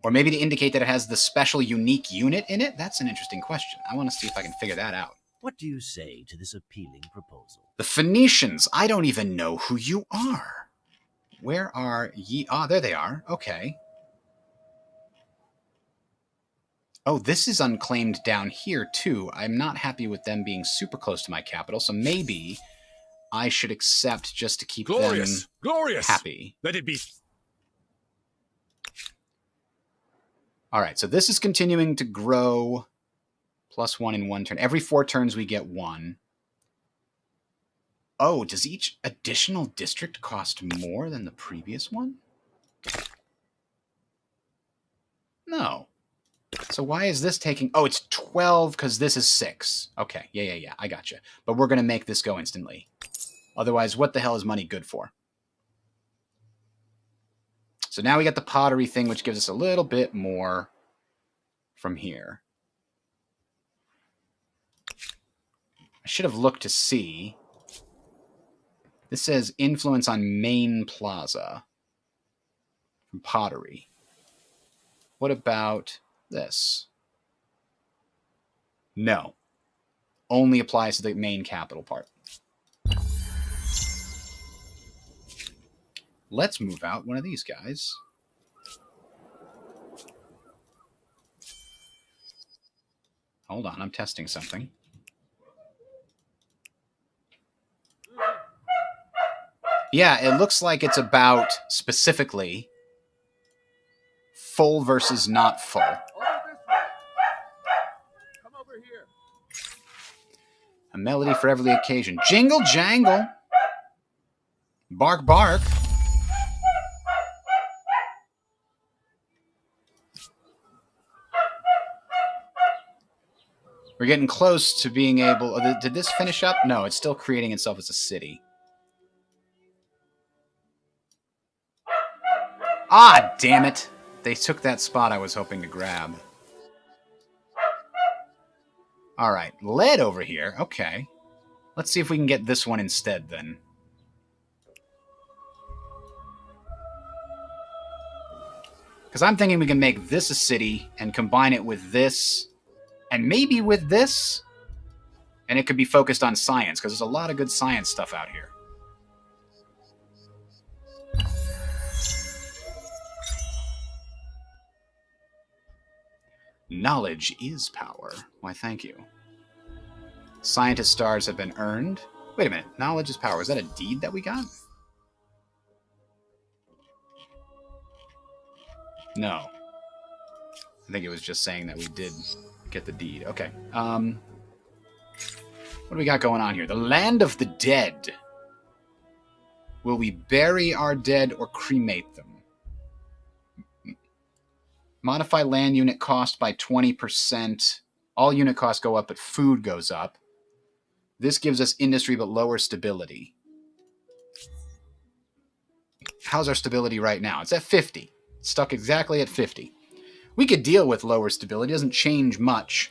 Or maybe to indicate that it has the special unique unit in it? That's an interesting question. I want to see if I can figure that out. What do you say to this appealing proposal? The Phoenicians. I don't even know who you are. Where are ye? Ah, there they are. Okay. Oh, this is unclaimed down here, too. I'm not happy with them being super close to my capital, so maybe I should accept just to keep them happy. Let it be. All right, so this is continuing to grow. +1 in 1 turn. Every 4 turns we get 1. Oh, does each additional district cost more than the previous one? No. So why is this taking... Oh, it's 12 because this is 6. Okay, yeah, I gotcha. But we're going to make this go instantly. Otherwise, what the hell is money good for? So now we got the pottery thing, which gives us a little bit more from here. I should have looked to see. This says influence on main plaza from pottery. What about this? No. Only applies to the main capital part. Let's move out one of these guys. Hold on, I'm testing something. Yeah, it looks like it's about, specifically, full versus not full. Over this way. Come over here. A melody for every occasion. Jingle jangle. Bark bark. We're getting close to being able... Did this finish up? No, it's still creating itself as a city. Ah, damn it. They took that spot I was hoping to grab. Alright, lead over here. Okay. Let's see if we can get this one instead, then. Because I'm thinking we can make this a city and combine it with this, and maybe with this, and it could be focused on science, because there's a lot of good science stuff out here. Knowledge is power. Why, thank you. Scientist stars have been earned. Wait a minute. Knowledge is power. Is that a deed that we got? No. I think it was just saying that we did get the deed. Okay. What do we got going on here? The land of the dead. Will we bury our dead or cremate them? Modify land unit cost by 20%. All unit costs go up, but food goes up. This gives us industry, but lower stability. How's our stability right now? It's at 50. It's stuck exactly at 50. We could deal with lower stability. It doesn't change much.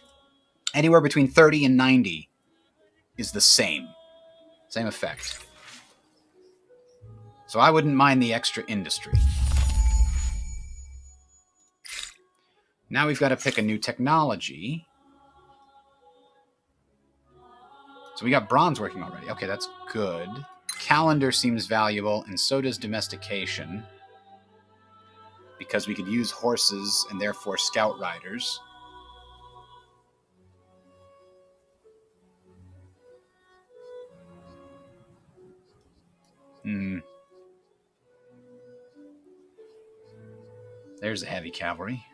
Anywhere between 30 and 90 is the same. Same effect. So I wouldn't mind the extra industry. Now we've got to pick a new technology. So we got bronze working already. Okay, that's good. Calendar seems valuable, and so does domestication. Because we could use horses and therefore scout riders. There's the heavy cavalry.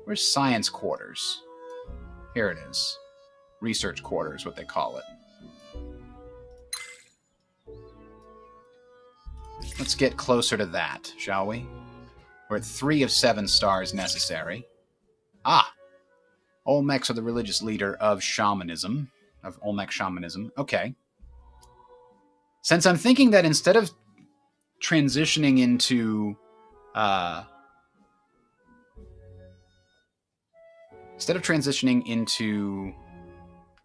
Where's science quarters? Here it is. Research quarters, what they call it. Let's get closer to that, shall we? We're at 3 of 7 stars necessary. Ah! Olmecs are the religious leader of shamanism. Of Olmec shamanism. Okay. Since I'm thinking that instead of transitioning into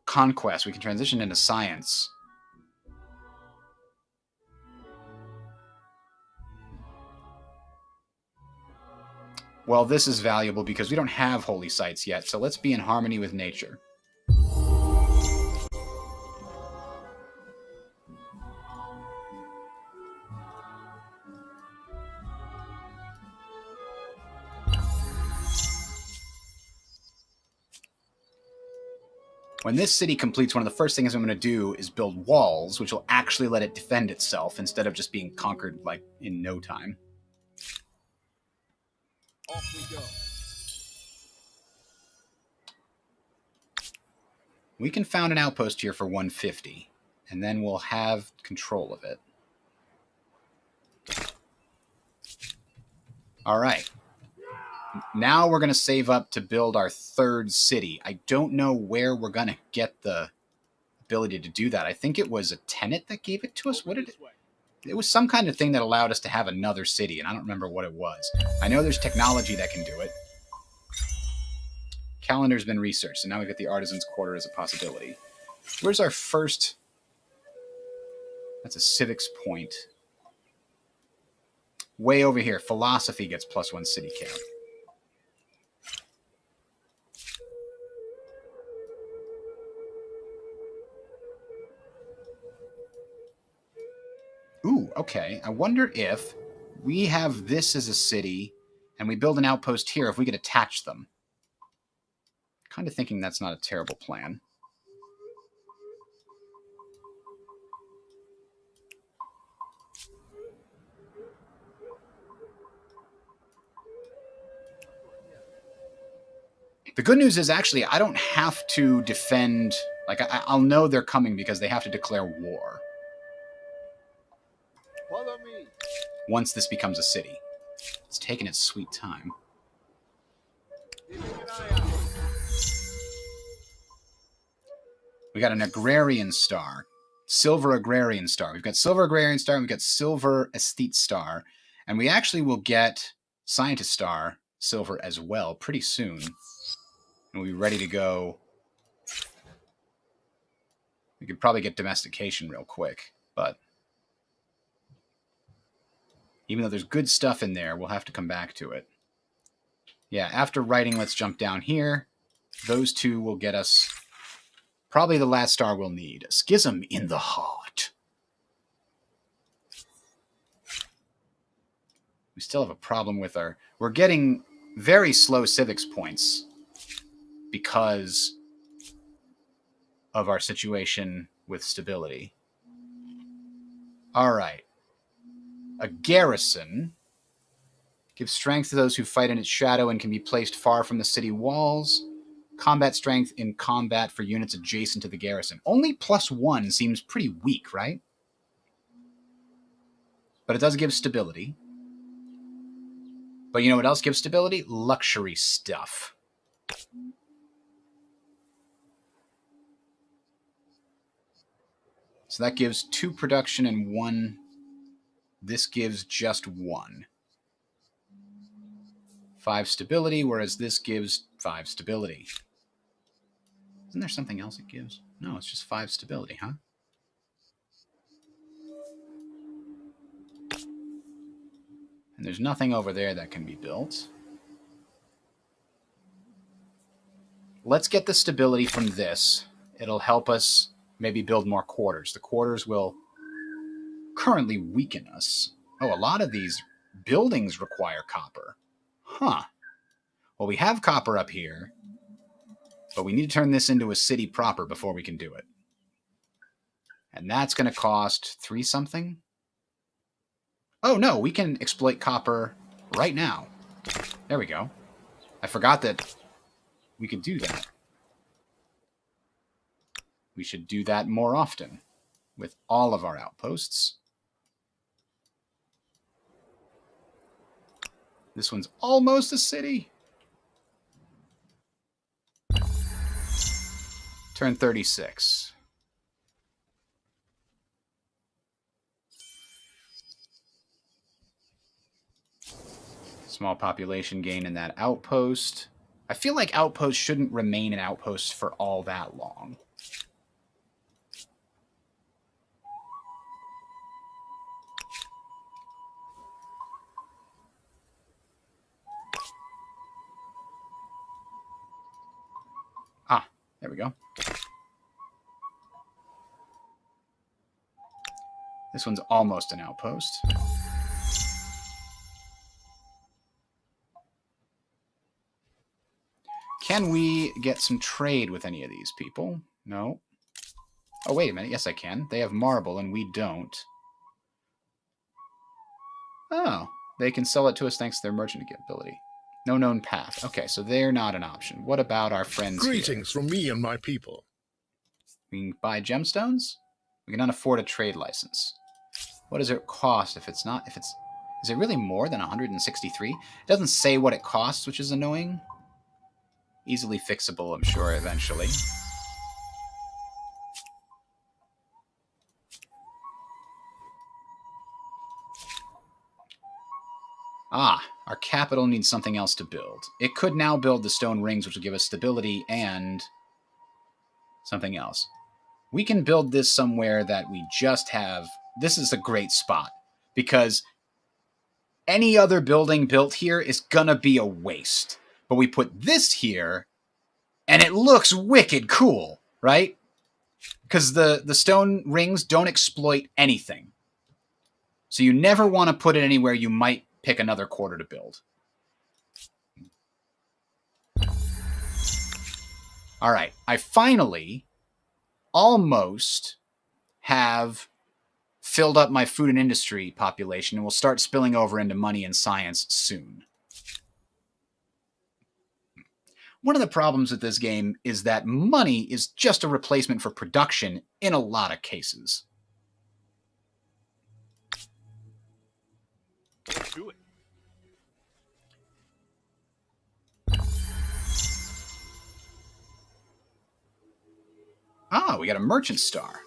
conquest, we can transition into science. Well, this is valuable because we don't have holy sites yet, so let's be in harmony with nature. When this city completes, one of the first things I'm going to do is build walls, which will actually let it defend itself instead of just being conquered like in no time. Off we go. We can found an outpost here for 150, and then we'll have control of it. All right. Now we're going to save up to build our third city. I don't know where we're going to get the ability to do that. I think it was a tenant that gave it to us. What did it? It was some kind of thing that allowed us to have another city, and I don't remember what it was. I know there's technology that can do it. Calendar's been researched, and now we've got the Artisan's Quarter as a possibility. Where's our first? That's a civics point. Way over here. Philosophy gets +1 city count. Ooh, okay. I wonder if we have this as a city and we build an outpost here, if we could attach them. Kind of thinking that's not a terrible plan. The good news is actually I don't have to defend. Like, I'll know they're coming because they have to declare war. Follow me. Once this becomes a city. It's taking its sweet time. Keeping an eye out. We got an agrarian star. Silver agrarian star. We've got silver agrarian star and we've got silver aesthete star. And we actually will get scientist star silver as well pretty soon. And we'll be ready to go. We could probably get domestication real quick, but even though there's good stuff in there, we'll have to come back to it. Yeah, after writing, let's jump down here. Those two will get us probably the last star we'll need. A schism in the heart. We still have a problem with our... We're getting very slow civics points because of our situation with stability. All right. A garrison gives strength to those who fight in its shadow and can be placed far from the city walls. Combat strength in combat for units adjacent to the garrison. Only +1 seems pretty weak, right? But it does give stability. But you know what else gives stability? Luxury stuff. So that gives 2 production and 1. This gives just 1. 5 stability, whereas this gives 5 stability. Isn't there something else it gives? No, it's just 5 stability, huh? And there's nothing over there that can be built. Let's get the stability from this. It'll help us maybe build more quarters. The quarters will currently weaken us. Oh, a lot of these buildings require copper. Huh. Well, we have copper up here, but we need to turn this into a city proper before we can do it. And that's going to cost 3 something. Oh, no, we can exploit copper right now. There we go. I forgot that we could do that. We should do that more often with all of our outposts. This one's almost a city. Turn 36. Small population gain in that outpost. I feel like outposts shouldn't remain an outpost for all that long. Ah, there we go. This one's almost an outpost. Can we get some trade with any of these people? No. Oh, wait a minute. Yes, I can. They have marble and we don't. Oh, they can sell it to us thanks to their merchant ability. No known path. Okay, so they're not an option. What about our friends Greetings here? from me and my people. We can buy gemstones? We cannot afford a trade license. What does it cost if it's not... Is it really more than 163? It doesn't say what it costs, which is annoying. Easily fixable, I'm sure, eventually. Ah, our capital needs something else to build. It could now build the stone rings, which will give us stability and something else. We can build this somewhere that we just have... This is a great spot, because any other building built here is gonna be a waste. But we put this here, and it looks wicked cool, right? Because the stone rings don't exploit anything. So you never want to put it anywhere you might pick another quarter to build. All right, I finally almost have filled up my food and industry population, and will start spilling over into money and science soon. One of the problems with this game is that money is just a replacement for production in a lot of cases. Do it. Ah, we got a merchant star.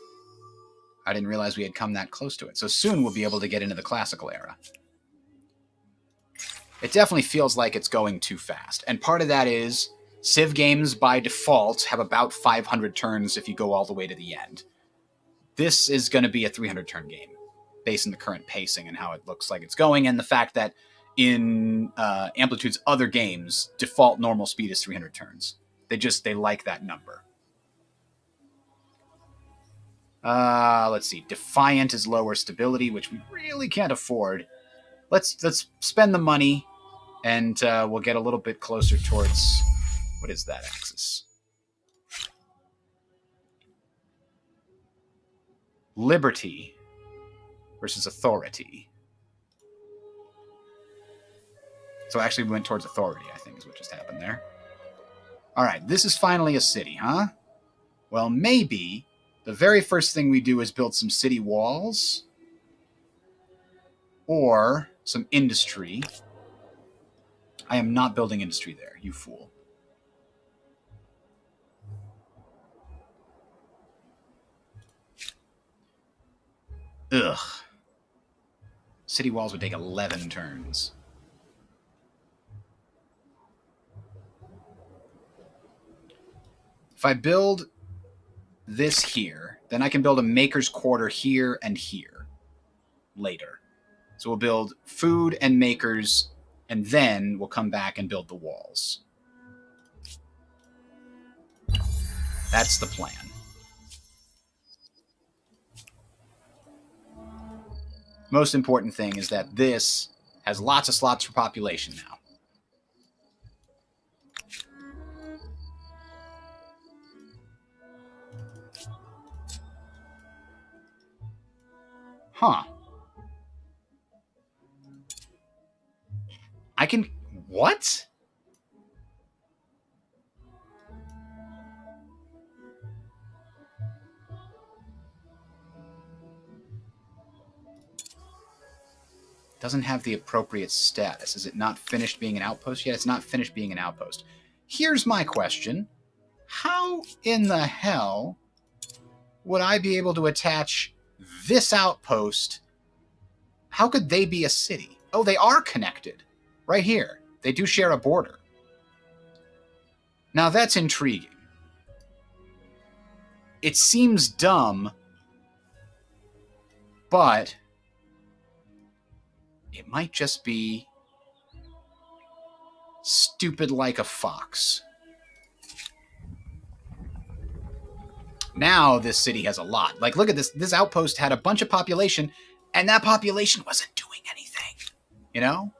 I didn't realize we had come that close to it. So soon we'll be able to get into the classical era. It definitely feels like it's going too fast. And part of that is Civ games by default have about 500 turns if you go all the way to the end. This is going to be a 300-turn game based on the current pacing and how it looks like it's going, and the fact that in Amplitude's other games, default normal speed is 300 turns. They like that number. Let's see. Defiant is lower stability, which we really can't afford. Let's spend the money, and we'll get a little bit closer towards... What is that axis? Liberty versus authority. So actually we went towards authority, I think is what just happened there. All right, this is finally a city, huh? Well, maybe the very first thing we do is build some city walls or some industry. I am not building industry there, you fool. Ugh. City walls would take 11 turns. If I build this here, then I can build a maker's quarter here and here later. So we'll build food and makers, and then we'll come back and build the walls. That's the plan. Most important thing is that this has lots of slots for population now. Huh. I can... What? Doesn't have the appropriate status. Is it not finished being an outpost yet? It's not finished being an outpost. Here's my question. How in the hell would I be able to attach this outpost? How could they be a city? Oh, they are connected. Right here. They do share a border. Now that's intriguing. It seems dumb, but it might just be stupid like a fox. Now this city has a lot. Like, look at this. This outpost had a bunch of population, and that population wasn't doing anything. You know?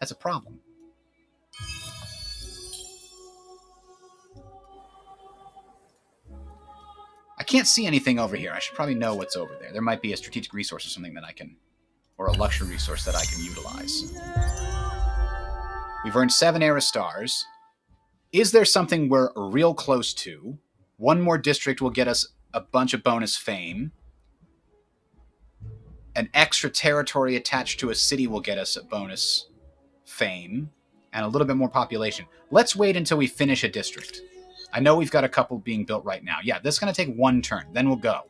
That's a problem. I can't see anything over here. I should probably know what's over there. There might be a strategic resource or something that I can, or a luxury resource that I can utilize. We've earned 7 era stars. Is there something we're real close to? One more district will get us a bunch of bonus fame. An extra territory attached to a city will get us a bonus fame. And a little bit more population. Let's wait until we finish a district. I know we've got a couple being built right now. Yeah, this is going to take 1 turn. Then we'll go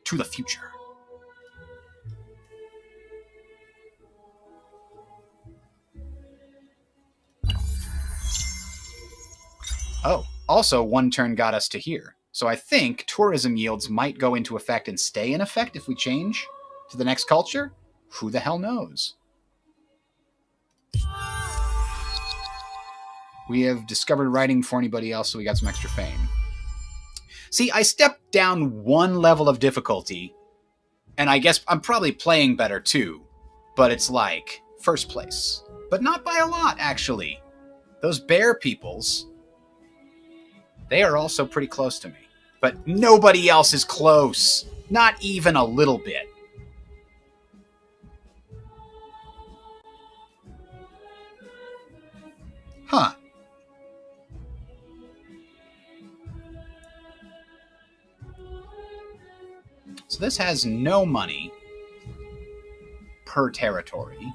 to the future. Oh, also 1 turn got us to here. So I think tourism yields might go into effect and stay in effect if we change to the next culture. Who the hell knows? We have discovered writing before anybody else, so we got some extra fame. See, I stepped down 1 level of difficulty, and I guess I'm probably playing better too, but it's like first place. But not by a lot, actually. Those bear peoples, they are also pretty close to me. But nobody else is close. Not even a little bit. Huh. So this has no money per territory.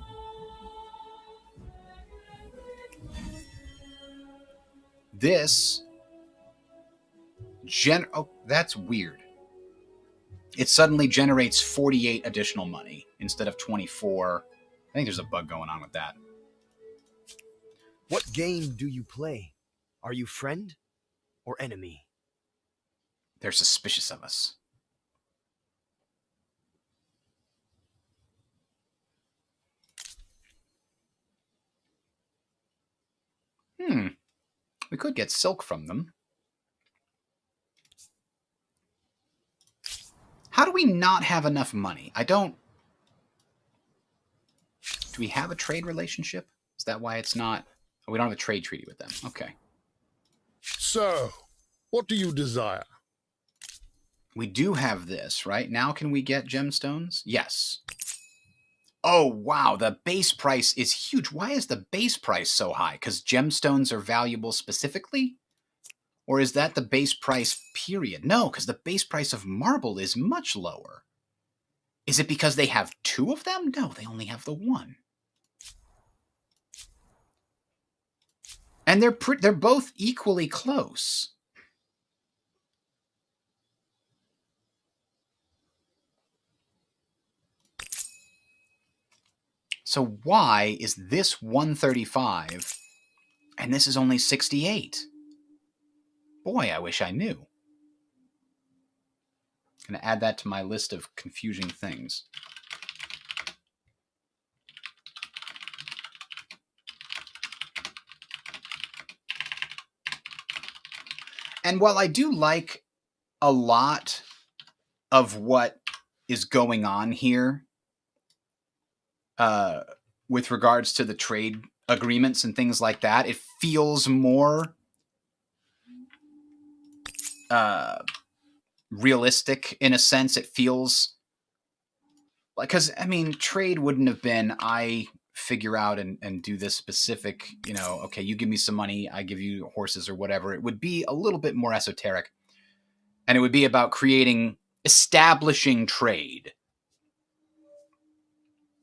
This oh, that's weird. It suddenly generates 48 additional money instead of 24. I think there's a bug going on with that. What game do you play? Are you friend or enemy? They're suspicious of us. We could get silk from them. How do we not have enough money? I don't... Do we have a trade relationship? Is that why it's not... Oh, we don't have a trade treaty with them. Okay. So, what do you desire? We do have this, right? Now can we get gemstones? Yes. Oh, wow. The base price is huge. Why is the base price so high? Because gemstones are valuable specifically? Or is that the base price, period? No, because the base price of marble is much lower. Is it because they have 2 of them? No, they only have the 1. And they're both equally close. So why is this 135 and this is only 68? Boy, I wish I knew. I'm going to add that to my list of confusing things. And while I do like a lot of what is going on here, with regards to the trade agreements and things like that, it feels more realistic in a sense. It feels like, because I mean, trade wouldn't have been I figure out and do this specific, you know, okay, you give me some money, I give you horses or whatever. It would be a little bit more esoteric, and it would be about establishing trade.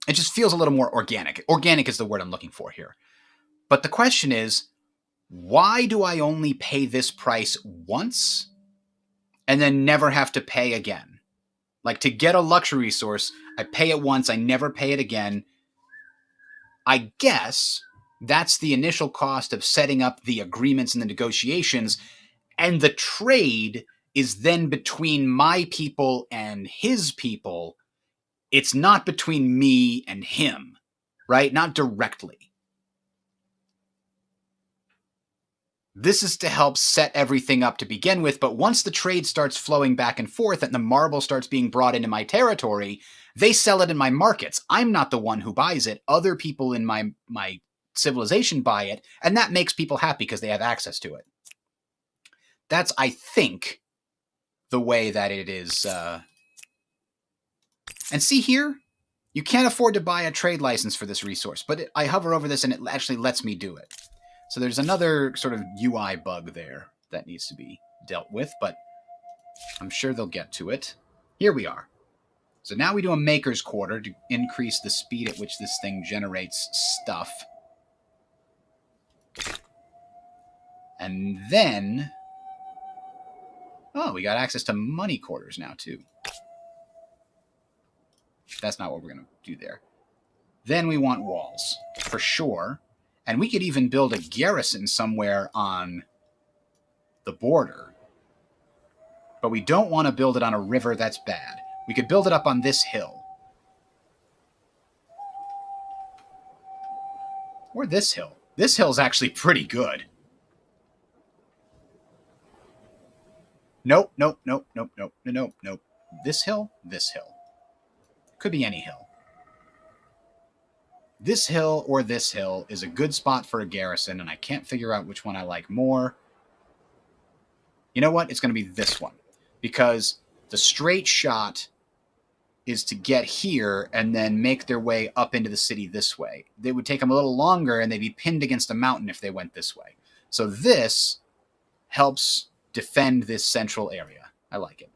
It just feels a little more organic. Organic is the word I'm looking for here. But the question is, why do I only pay this price once and then never have to pay again? Like, to get a luxury resource, I pay it once, I never pay it again. I guess that's the initial cost of setting up the agreements and the negotiations, and the trade is then between my people and his people. It's not between me and him, right? Not directly. This is to help set everything up to begin with, but once the trade starts flowing back and forth and the marble starts being brought into my territory, they sell it in my markets. I'm not the one who buys it. Other people in my civilization buy it, and that makes people happy because they have access to it. That's, I think, the way that it is. And see here, you can't afford to buy a trade license for this resource, but I hover over this and it actually lets me do it. So there's another sort of UI bug there that needs to be dealt with, but I'm sure they'll get to it. Here we are. So now we do a maker's quarter to increase the speed at which this thing generates stuff. And then... oh, we got access to money quarters now, too. That's not what we're going to do there. Then we want walls, for sure. And we could even build a garrison somewhere on the border. But we don't want to build it on a river. That's bad. We could build it up on this hill. Or this hill. This hill's actually pretty good. Nope, nope, nope, nope, nope, nope, nope. This hill, this hill. Could be any hill. This hill or this hill is a good spot for a garrison, and I can't figure out which one I like more. You know what? It's going to be this one. Because the straight shot is to get here and then make their way up into the city this way. They would take them a little longer, and they'd be pinned against a mountain if they went this way. So this helps defend this central area. I like it.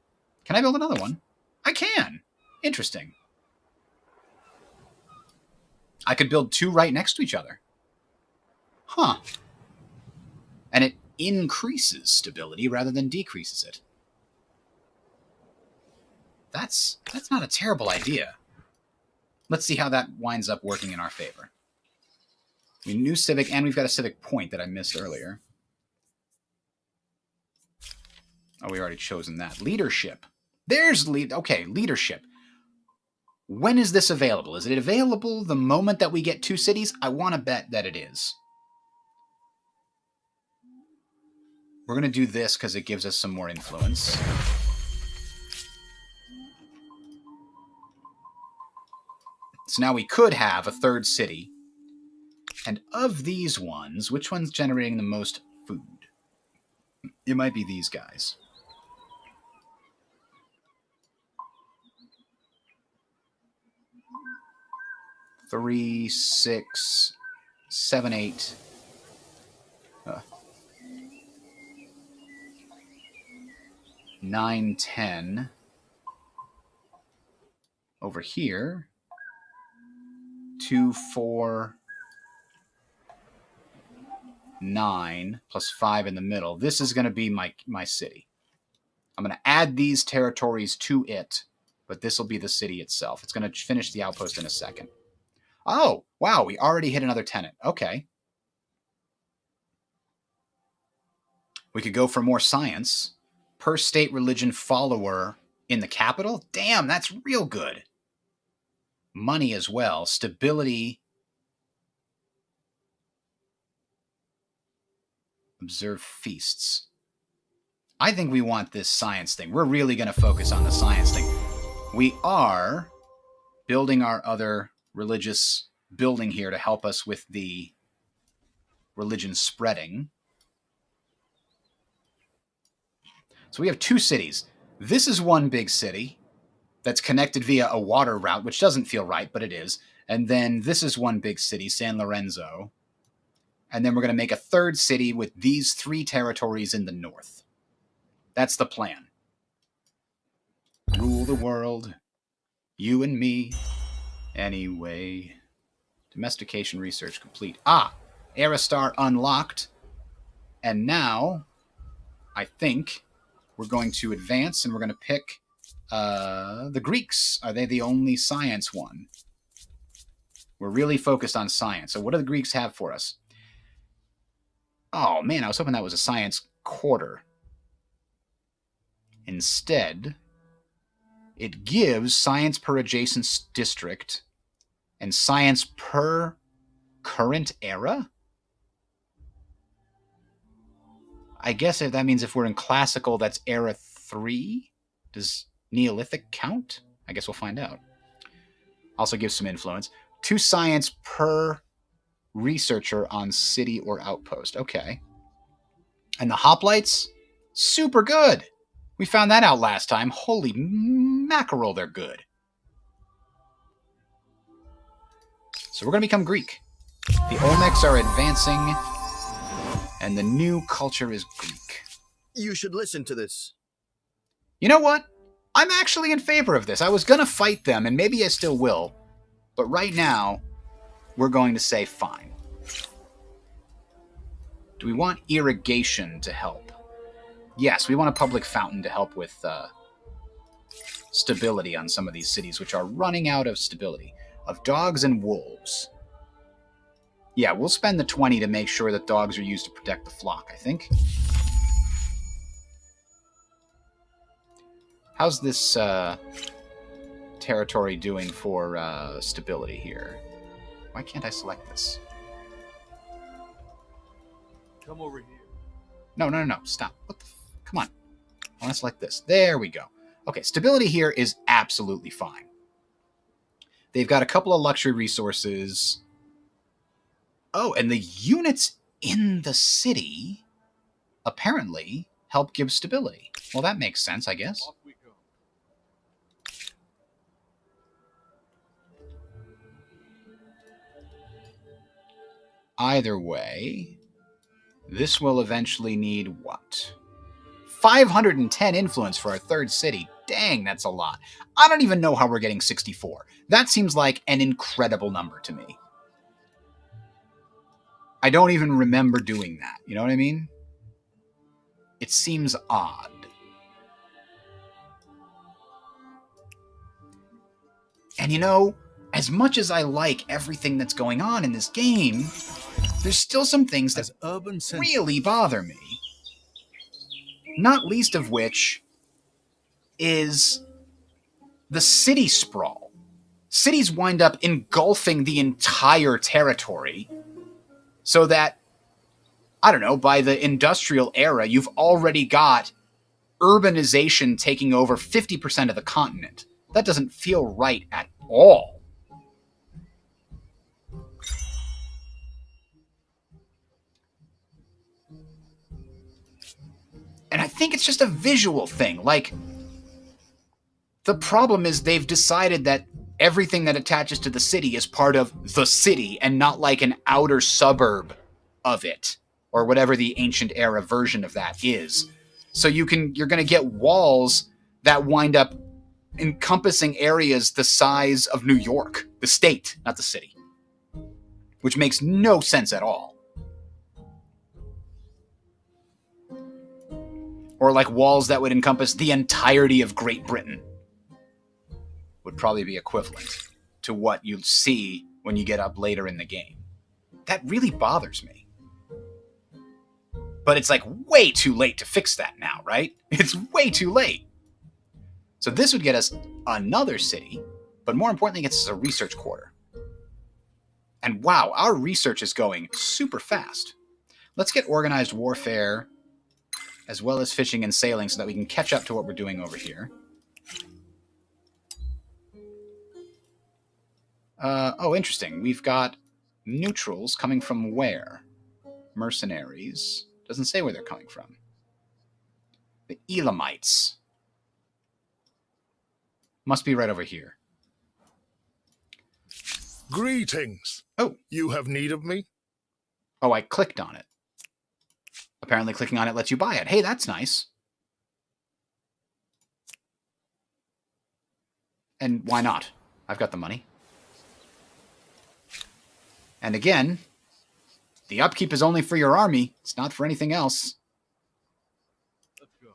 Can I build another one? I can. Interesting. I could build two right next to each other. Huh. And it increases stability rather than decreases it. That's not a terrible idea. Let's see how that winds up working in our favor. We new civic, and we've got a civic point that I missed earlier. Oh, we already chosen that. Leadership. There's okay, leadership. When is this available? Is it available the moment that we get two cities? I want to bet that it is. We're going to do this because it gives us some more influence. So now we could have a third city. And of these ones, which one's generating the most food? It might be these guys. Three, 6, 7, 8. 9, 10. Over here. 2, 4, 9, plus 5 in the middle. This is going to be my city. I'm going to add these territories to it, but this will be the city itself. It's going to finish the outpost in a second. Oh, wow, we already hit another tenant. Okay. We could go for more science. Per state religion follower in the capital? Damn, that's real good. Money as well. Stability. Observe feasts. I think we want this science thing. We're really going to focus on the science thing. We are building our other religious building here to help us with the religion spreading. So we have two cities. This is one big city that's connected via a water route, which doesn't feel right, but it is. And then this is one big city, San Lorenzo. And then we're going to make a third city with these 3 territories in the north. That's the plan. Rule the world, you and me, anyway. Domestication research complete. Ah, Aristar unlocked. And now, I think, we're going to advance and we're going to pick the Greeks. Are they the only science one? We're really focused on science. So what do the Greeks have for us? Oh, man, I was hoping that was a science quarter. Instead, it gives science per adjacent district and science per current era? I guess that means if we're in classical, that's era 3? Does Neolithic count? I guess we'll find out. Also gives some influence. 2 science per researcher on city or outpost. Okay. And the hoplites? Super good! We found that out last time. Holy mackerel, they're good. So we're going to become Greek. The Olmecs are advancing, and the new culture is Greek. You should listen to this. You know what? I'm actually in favor of this. I was going to fight them, and maybe I still will. But right now, we're going to say fine. Do we want irrigation to help? Yes, we want a public fountain to help with stability on some of these cities, which are running out of stability. Of dogs and wolves. Yeah, we'll spend the 20 to make sure that dogs are used to protect the flock, I think. How's this territory doing for stability here? Why can't I select this? Come over here. No. Stop. What the come on. I want to select this. There we go. Okay, stability here is absolutely fine. They've got a couple of luxury resources. Oh, and the units in the city apparently help give stability. Well, that makes sense, I guess. Off we go. Either way, this will eventually need what? 510 influence for our third city. Dang, that's a lot. I don't even know how we're getting 64. That seems like an incredible number to me. I don't even remember doing that. You know what I mean? It seems odd. And you know, as much as I like everything that's going on in this game, there's still some things that really bother me. Not least of which is the city sprawl. Cities wind up engulfing the entire territory so that, I don't know, by the industrial era, you've already got urbanization taking over 50% of the continent. That doesn't feel right at all. And I think it's just a visual thing. Like, the problem is they've decided that everything that attaches to the city is part of the city and not like an outer suburb of it, or whatever the ancient era version of that is. So you're going to get walls that wind up encompassing areas the size of New York, the state, not the city, which makes no sense at all. Or like walls that would encompass the entirety of Great Britain would probably be equivalent to what you'll see when you get up later in the game. That really bothers me. But it's like way too late to fix that now, right? It's way too late. So this would get us another city, but more importantly, it gets us a research quarter. And wow, our research is going super fast. Let's get organized warfare as well as fishing and sailing so that we can catch up to what we're doing over here. Oh, interesting. We've got neutrals coming from where? Mercenaries. Doesn't say where they're coming from. The Elamites. Must be right over here. Greetings. Oh. You have need of me? Oh, I clicked on it. Apparently clicking on it lets you buy it. Hey, that's nice. And why not? I've got the money. And again, the upkeep is only for your army. It's not for anything else. Let's go.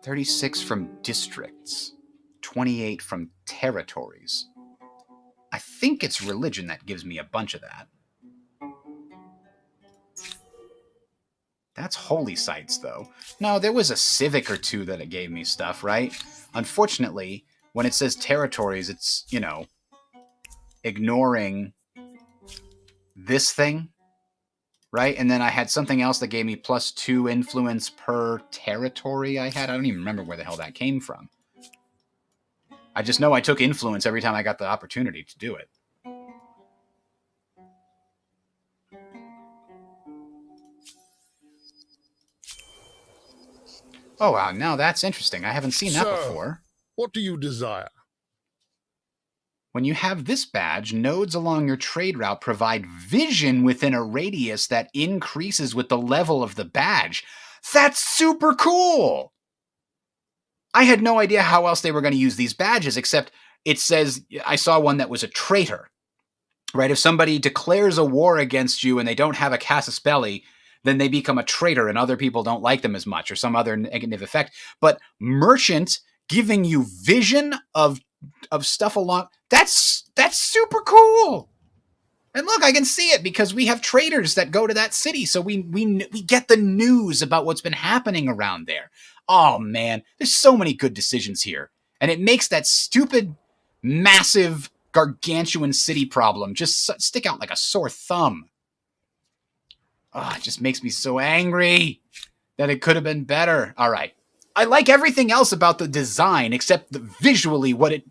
36 from districts. 28 from territories. I think it's religion that gives me a bunch of that. That's holy sites, though. No, there was a civic or two that it gave me stuff, right? Unfortunately, when it says territories, it's, you know, ignoring this thing, right? And then I had something else that gave me +2 influence per territory I had. I don't even remember where the hell that came from. I just know I took influence every time I got the opportunity to do it. Oh, wow, now that's interesting. I haven't seen that before. What do you desire? When you have this badge, nodes along your trade route provide vision within a radius that increases with the level of the badge. That's super cool! I had no idea how else they were going to use these badges, except it says, I saw one that was a traitor, right? If somebody declares a war against you and they don't have a casus belli, then they become a traitor and other people don't like them as much or some other negative effect. But merchant giving you vision of stuff along, that's super cool. And look, I can see it because we have traders that go to that city, so we get the news about what's been happening around there. Oh man, there's so many good decisions here, and it makes that stupid, massive, gargantuan city problem just stick out like a sore thumb. Oh, it just makes me so angry that it could have been better. All right. I like everything else about the design except visually what it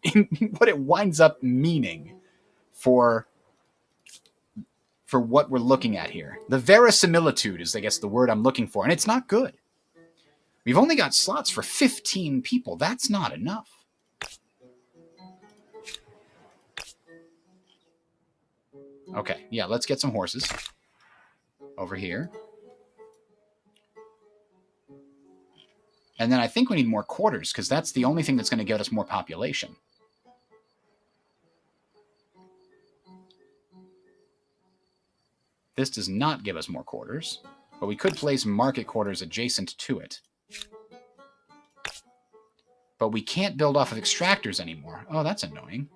what it winds up meaning for what we're looking at here. The verisimilitude is, I guess, the word I'm looking for, and it's not good. We've only got slots for 15 people. That's not enough. Okay, yeah, let's get some horses over here. And then I think we need more quarters, because that's the only thing that's going to get us more population. This does not give us more quarters, but we could place market quarters adjacent to it. But we can't build off of extractors anymore. Oh, that's annoying.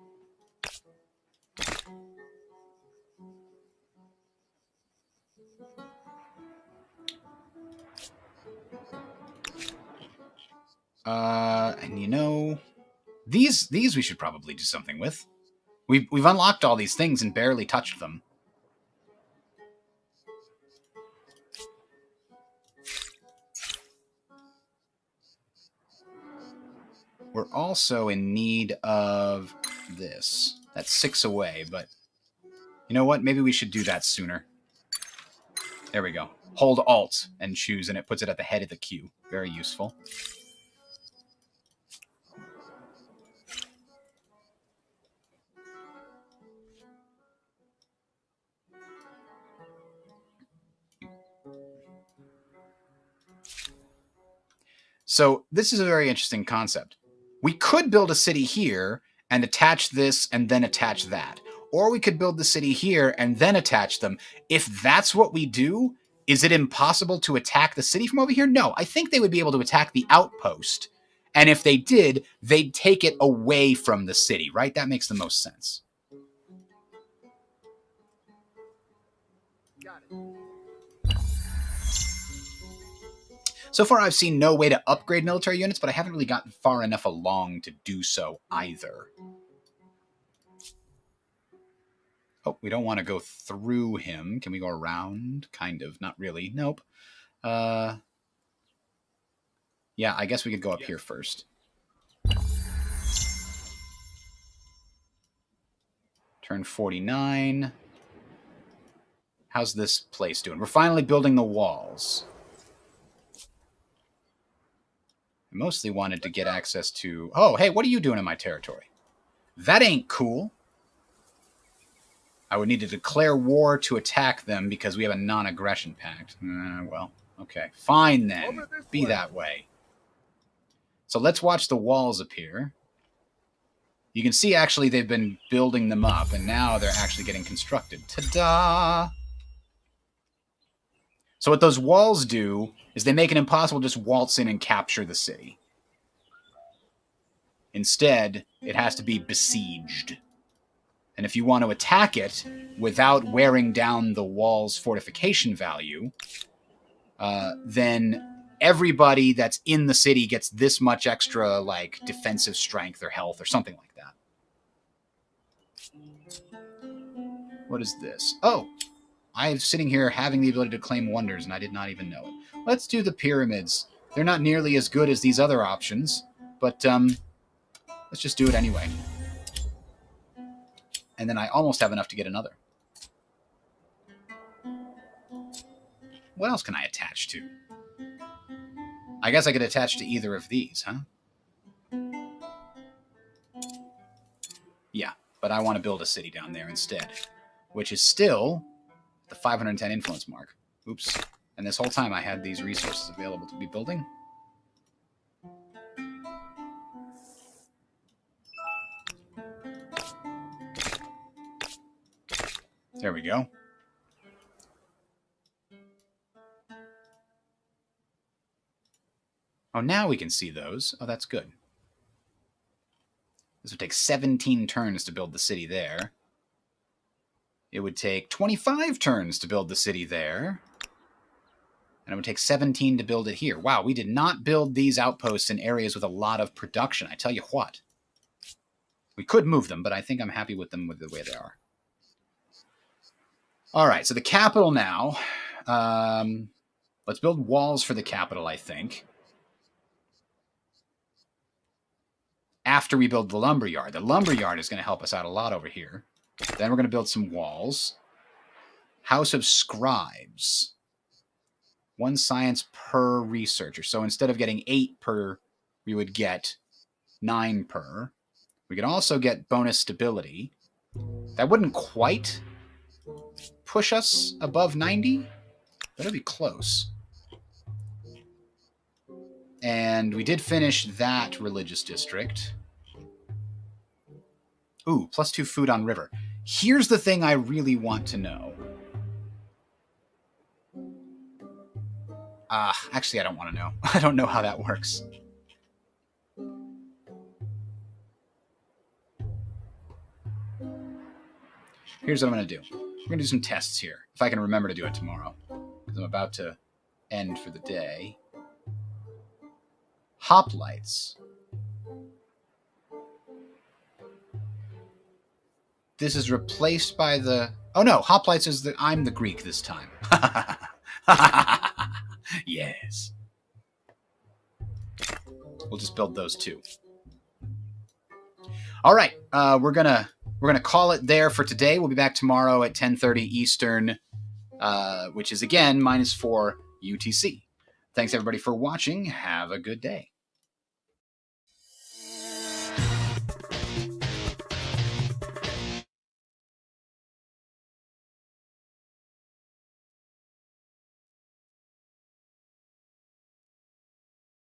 And you know, these we should probably do something with. We've unlocked all these things and barely touched them. We're also in need of this. That's 6 away, but you know what? Maybe we should do that sooner. There we go. Hold Alt and choose, and it puts it at the head of the queue. Very useful. So this is a very interesting concept. We could build a city here and attach this and then attach that. Or we could build the city here and then attach them. If that's what we do, is it impossible to attack the city from over here? No, I think they would be able to attack the outpost. And if they did, they'd take it away from the city, right? That makes the most sense. Got it. So far, I've seen no way to upgrade military units, but I haven't really gotten far enough along to do so either. Oh, we don't want to go through him. Can we go around? Kind of. Not really. Nope. Yeah, I guess we could go up here first. Turn 49. How's this place doing? We're finally building the walls. I mostly wanted to get access to... Oh, hey, what are you doing in my territory? That ain't cool. I would need to declare war to attack them because we have a non-aggression pact. Well, okay. Fine then. Be that way. So let's watch the walls appear. You can see, actually, they've been building them up, and now they're actually getting constructed. Ta-da! So what those walls do is they make it impossible to just waltz in and capture the city. Instead, it has to be besieged. And if you want to attack it without wearing down the wall's fortification value, then everybody that's in the city gets this much extra, like, defensive strength or health or something like that. What is this? Oh, I'm sitting here having the ability to claim wonders, and I did not even know it. Let's do the pyramids. They're not nearly as good as these other options, but let's just do it anyway. And then I almost have enough to get another. What else can I attach to? I guess I could attach to either of these, huh? Yeah, but I want to build a city down there instead, which is still the 510 influence mark. Oops. And this whole time I had these resources available to be building. There we go. Oh, now we can see those. Oh, that's good. This would take 17 turns to build the city there. It would take 25 turns to build the city there. And it would take 17 to build it here. Wow, we did not build these outposts in areas with a lot of production. I tell you what. We could move them, but I think I'm happy with them with the way they are. All right, so the capital now. Let's build walls for the capital, I think. After we build the lumberyard. The lumberyard is going to help us out a lot over here. Then we're going to build some walls. House of Scribes. 1 science per researcher. So instead of getting 8 per, we would get 9 per. We could also get bonus stability. That wouldn't quite push us above 90, but it'll be close. And we did finish that religious district. Ooh, +2 food on river. Here's the thing I really want to know. Actually, I don't want to know. I don't know how that works. Here's what I'm going to do. We're going to do some tests here, if I can remember to do it tomorrow, because I'm about to end for the day. Hoplites. This is replaced by the... Oh no, hoplites is the... I'm the Greek this time. Yes. We'll just build those two. All right, we're gonna call it there for today. We'll be back tomorrow at 10:30 Eastern, which is again -4 UTC. Thanks everybody for watching. Have a good day.